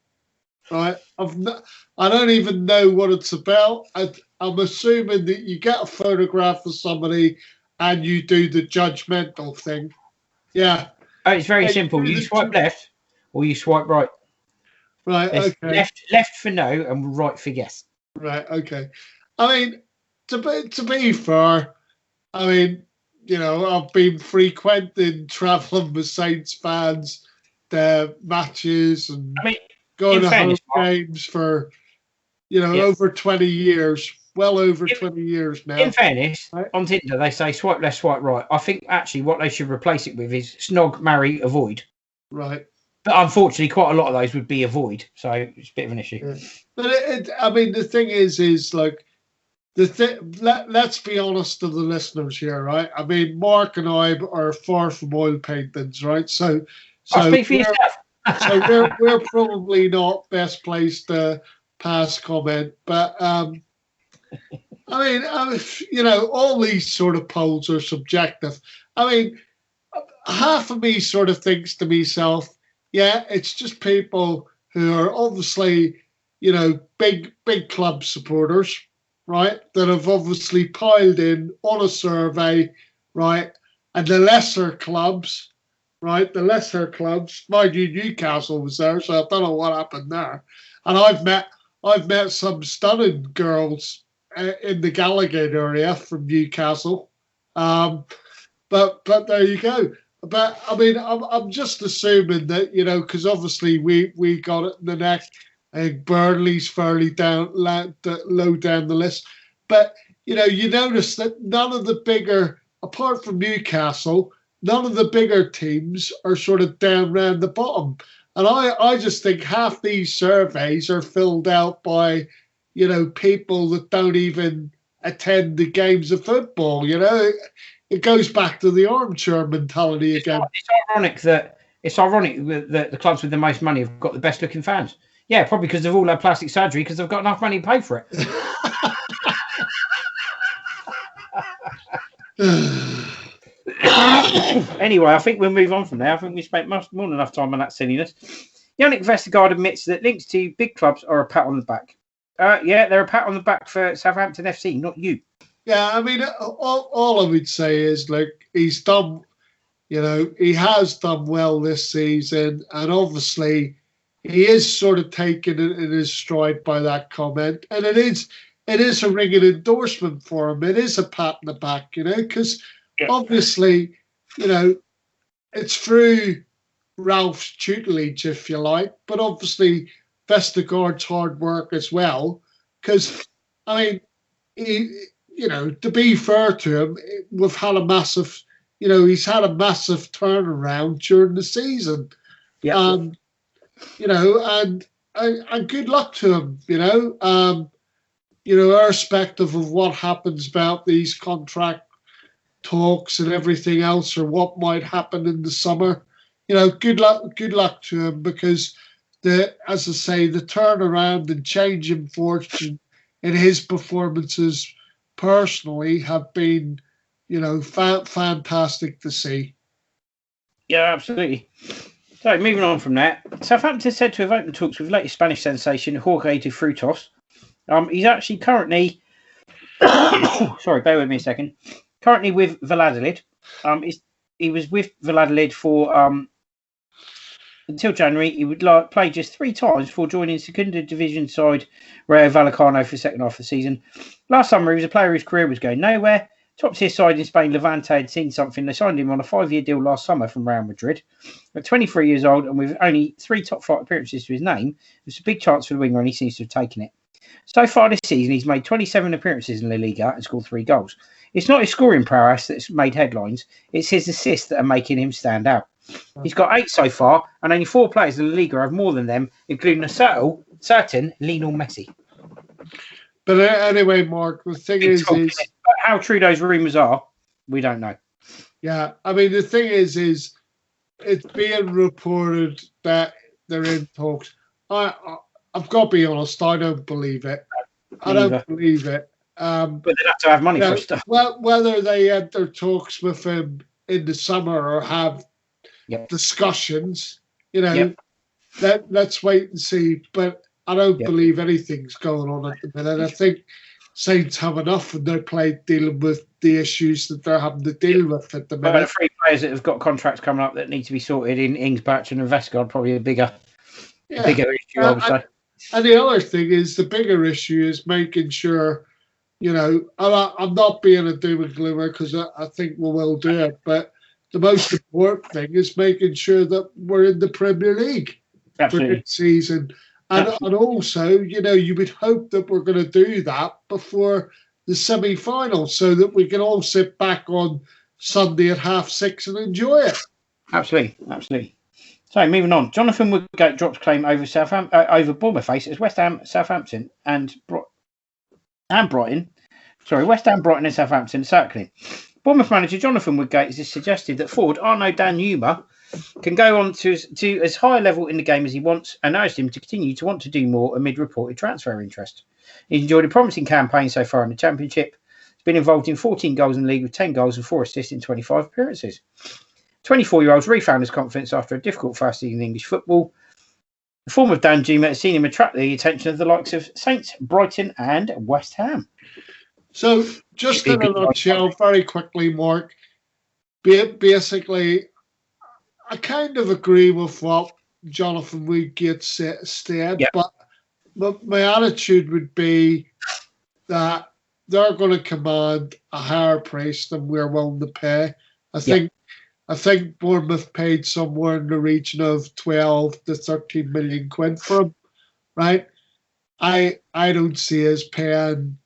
right? I don't even know what it's about. I'm assuming that you get a photograph of somebody and you do the judgmental thing. Yeah. Oh, it's very simple. You swipe left or you swipe right. Right, okay. Left for no and right for yes. Right, okay. I mean, to be fair, I mean, you know, I've been frequenting, travelling with Saints fans, the matches, and going to home games for, you know, over 20 years. Well over 20 years now. In fairness, right? On Tinder, they say swipe left, swipe right. I think actually what they should replace it with is snog, marry, avoid. Right. But unfortunately, quite a lot of those would be avoid. So it's a bit of an issue. Yeah. But I mean, the thing is like, let's be honest to the listeners here, right? I mean, Mark and I are far from oil paintings, right? So speak for yourself. So we're probably not best placed to pass comment, but I mean, you know, all these sort of polls are subjective. I mean, half of me sort of thinks to myself, yeah, it's just people who are obviously, you know, big club supporters, right, that have obviously piled in on a survey, right, and the lesser clubs, right, mind you, Newcastle was there, so I don't know what happened there, and I've met some stunning girls in the Gallagher area from Newcastle, but there you go. But I mean, I'm just assuming that, you know, because obviously we got it in the neck. I think Burnley's fairly low down the list. But, you know, you notice that none of the bigger, apart from Newcastle, none of the bigger teams are sort of down round the bottom. And I just think half these surveys are filled out by, you know, people that don't even attend the games of football, you know. It goes back to the armchair mentality again. It's ironic that the clubs with the most money have got the best looking fans. Yeah, probably because they've all had plastic surgery because they've got enough money to pay for it. Anyway, I think we'll move on from there. I think we spent more than enough time on that silliness. Yannick Vestergaard admits that links to big clubs are a pat on the back. Yeah, they're a pat on the back for Southampton FC, not you. Yeah, I mean, all I would say is, like, he's done, you know, he has done well this season, and obviously he is sort of taken in his stride by that comment, and it is a ringing endorsement for him. It is a pat in the back, you know, because obviously, you know, it's through Ralph's tutelage, if you like, but obviously Vestergaard's hard work as well, because, I mean, you know, to be fair to him, we've had a massive, you know, he's had a massive turnaround during the season. Yeah. You know, and and good luck to him. Irrespective of what happens about these contract talks and everything else, or what might happen in the summer, good luck to him, because as I say, the turnaround and change in fortune in his performances personally have been, fantastic to see. Yeah, absolutely. So moving on from that, Southampton said to have opened talks with latest Spanish sensation Jorge de Frutos. He's actually currently, sorry, bear with me a second. Currently with Valladolid. He was with Valladolid for until January. He would play just 3 times before joining Segunda Division side Rayo Vallecano for the second half of the season. Last summer, he was a player whose career was going nowhere. Top tier side in Spain, Levante, had seen something. They signed him on a 5-year deal last summer from Real Madrid. At 23 years old and with only 3 top flight appearances to his name, there's a big chance for the winger, and he seems to have taken it. So far this season, he's made 27 appearances in La Liga and scored 3 goals. It's not his scoring prowess that's made headlines, it's his assists that are making him stand out. He's got 8 so far, and only 4 players in La Liga have more than them, including a certain Lionel Messi. But anyway, Mark, the thing is how true those rumours are, we don't know. Yeah, I mean, the thing is it's being reported that they're in talks. I've got to be honest, I don't believe it. I don't believe it. But they'd have to have money for stuff. Well, whether they enter talks with him in the summer or have discussions, let's wait and see. But I don't believe anything's going on at the minute. I think Saints have enough on their plate dealing with the issues that they're having to deal with at the minute. But the 3 players that have got contracts coming up that need to be sorted in Ings, Batch and Vesgard, probably a bigger issue, I would say. And the other thing is, the bigger issue is making sure, I'm not being a doom and gloomer, because I think we will do it, but the most important thing is making sure that we're in the Premier League for next season. And also, you would hope that we're going to do that before the semi-final, so that we can all sit back on Sunday at 6:30 and enjoy it. Absolutely. So moving on, Jonathan Woodgate drops claim over Bournemouth as West Ham, Southampton, and Brighton. Sorry, West Ham, Brighton, and Southampton circling. Bournemouth manager Jonathan Woodgate has suggested that forward Arnaud Danjuma can go on to as high a level in the game as he wants, and urged him to continue to want to do more amid reported transfer interest. He's enjoyed a promising campaign so far in the Championship. He's been involved in 14 goals in the league with 10 goals and 4 assists in 25 appearances. 24-year-old's refound his confidence after a difficult first season in English football. The form of Danjuma has seen him attract the attention of the likes of Saints, Brighton and West Ham. So, just in a nutshell, very quickly, Mark, basically, I kind of agree with what Jonathan Woodgate said, but my attitude would be that they're going to command a higher price than we're willing to pay. I think Bournemouth paid somewhere in the region of 12 to 13 million quid for him, right? I don't see us paying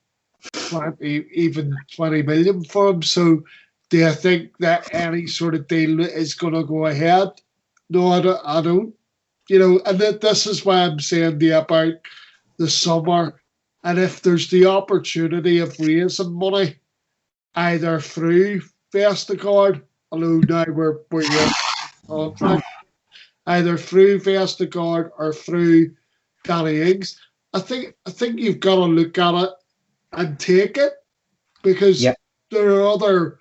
20 million for him. So do you think that any sort of deal is going to go ahead? No, I don't. And this is why I'm saying about the summer. And if there's the opportunity of raising money, either through Vestergaard, although now we're contract, either through Vestergaard or through Danny Ings, I think you've got to look at it and take it, because there are other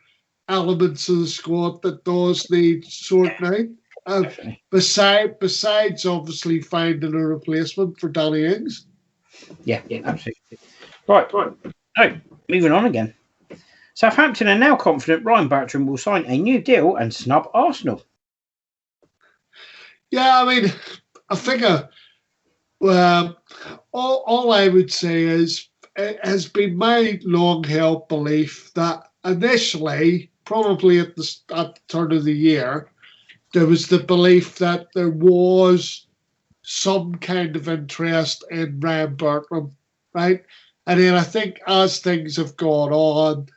elements of the squad that does need sorting out. Besides obviously finding a replacement for Danny Ings. Yeah, absolutely. Right. Oh, moving on again. Southampton are now confident Ryan Bertrand will sign a new deal and snub Arsenal. Yeah, I mean, I think all I would say is it has been my long-held belief that initially, probably at the turn of the year, there was the belief that there was some kind of interest in Ryan Bertrand, right? And then I think as things have gone on,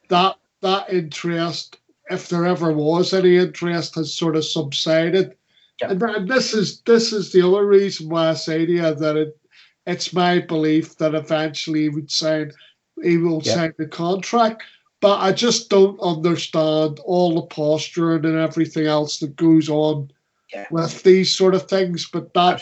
that interest, if there ever was any interest, has sort of subsided. And this is the other reason why I say to you that it's my belief that eventually he will sign the contract. But I just don't understand all the posturing and everything else that goes on with these sort of things. But that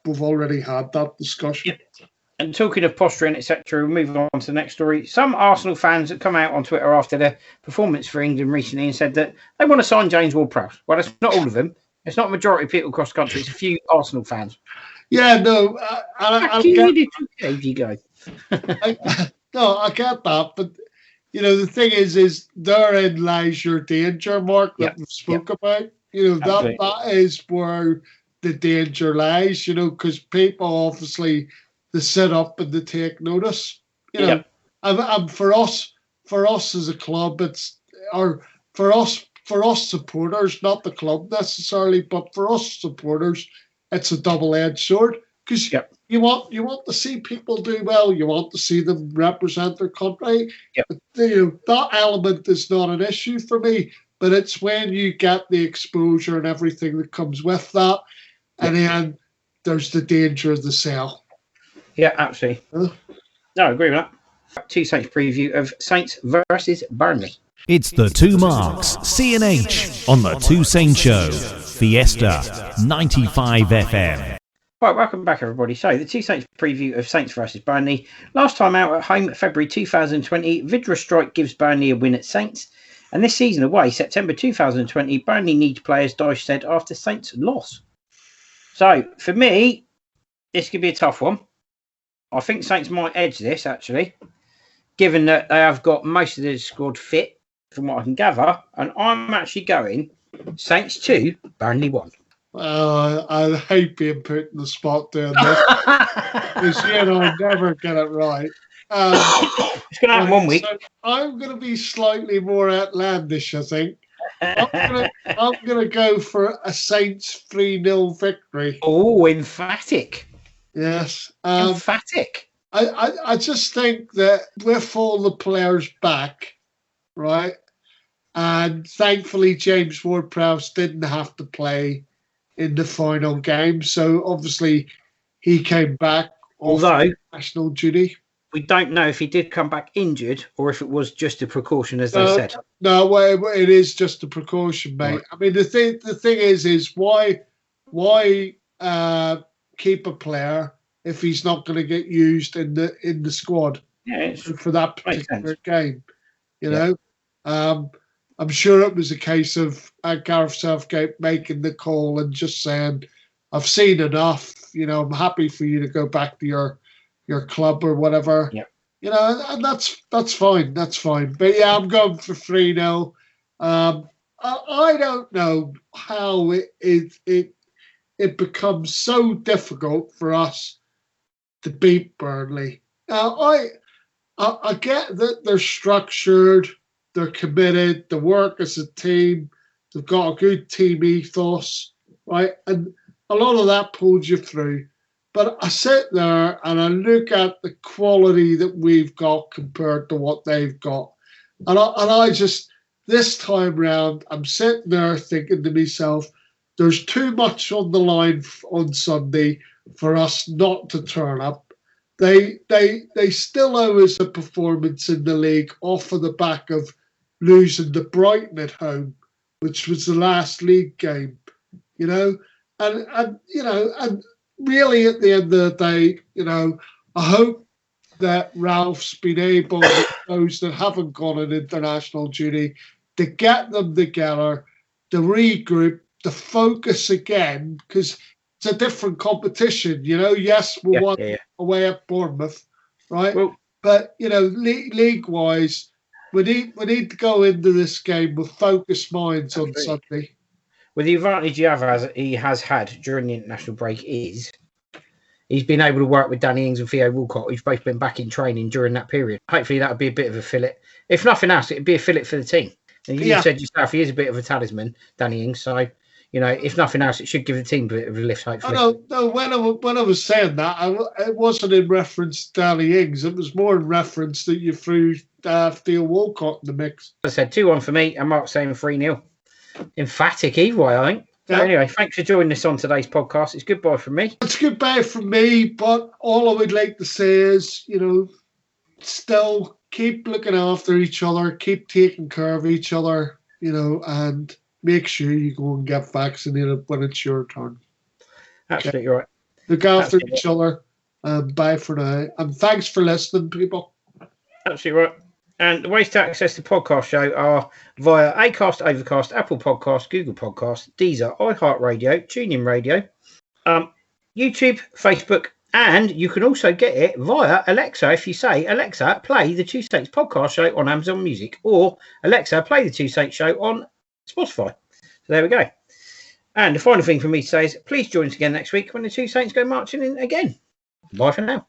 we've already had that discussion. Yep. And talking of posturing, etc., we'll move on to the next story. Some Arsenal fans have come out on Twitter after their performance for England recently and said that they want to sign James Ward-Prowse. Well, it's not all of them. It's not a majority of people across the country. It's a few Arsenal fans. Yeah, no. I get that. But, the thing is therein lies your danger, Mark, that we've spoke about. That is where the danger lies, because people obviously they sit up and they take notice. And for us as a club, for us supporters, not the club necessarily, but for us supporters, it's a double-edged sword because you want to see people do well, you want to see them represent their country. That element is not an issue for me, but it's when you get the exposure and everything that comes with that, and then there's the danger of the sale. Yeah, absolutely. No, I agree with that. Two Saints preview of Saints versus Burnley. It's the two marks, C&H, on the Two Saints Show, Fiesta 95 FM. Right, welcome back, everybody. So, the Two Saints preview of Saints versus Burnley. Last time out at home, February 2020, Vidra strike gives Burnley a win at Saints. And this season away, September 2020, Burnley needs players, Dyche said, after Saints' loss. So, for me, this could be a tough one. I think Saints might edge this, actually, given that they have got most of the squad fit, from what I can gather. And I'm actually going Saints 2, Burnley 1. I hate being put in the spot doing this because I never get it right. It's going to happen 1 week. So I'm going to be slightly more outlandish, I think. I'm going to go for a Saints 3-0 victory. Oh, emphatic. Yes. Emphatic. I just think that with all the players back, right, and thankfully James Ward-Prowse didn't have to play in the final game, so obviously he came back off national duty. We don't know if he did come back injured or if it was just a precaution, as they said. No, well, it is just a precaution, mate. Right. I mean, the thing is why keep a player if he's not going to get used in the squad for that particular game? You know, I'm sure it was a case of Gareth Southgate making the call and just saying, "I've seen enough. I'm happy for you to go back to your club or whatever." Yeah. And that's fine. That's fine. But yeah, I'm going for 3-0. I don't know how it becomes so difficult for us to beat Burnley. Now, I get that they're structured, they're committed, they work as a team, they've got a good team ethos, right? And a lot of that pulls you through. But I sit there and I look at the quality that we've got compared to what they've got. And I just, this time round, I'm sitting there thinking to myself, there's too much on the line on Sunday for us not to turn up. They still owe us a performance in the league off of the back of losing to Brighton at home, which was the last league game, and really at the end of the day, I hope that Ralph's been able, those that haven't gone on international duty, to get them together, to regroup, to focus again, because it's a different competition. Yes, we won away at Bournemouth, right? Well, but league-wise, we need to go into this game with focused minds on Sunday. Well, the advantage he has had during the international break is he's been able to work with Danny Ings and Theo Walcott, who've both been back in training during that period. Hopefully that would be a bit of a fillet. If nothing else, it'd be a fillet for the team. And you said yourself, he is a bit of a talisman, Danny Ings. So, if nothing else, it should give the team a bit of a lift, hopefully. No, when I was saying that, it wasn't in reference to Danny Ings. It was more in reference that you threw Theo Walcott in the mix. As I said, 2-1 for me, and Mark's saying 3-0. Emphatic either way, I think. So anyway, thanks for joining us on today's podcast. It's goodbye from me. It's goodbye from me, but all I would like to say is, still keep looking after each other, keep taking care of each other, and make sure you go and get vaccinated when it's your turn. Absolutely right. Look after each other. Bye for now. And thanks for listening, people. Absolutely right. And the ways to access the podcast show are via Acast, Overcast, Apple Podcasts, Google Podcasts, Deezer, iHeartRadio, TuneIn Radio, YouTube, Facebook, and you can also get it via Alexa if you say, Alexa, play the Two Saints podcast show on Amazon Music, or Alexa, play the Two Saints show on Spotify. So there we go. And the final thing for me to say is please join us again next week when the Two Saints go marching in again. Bye for now.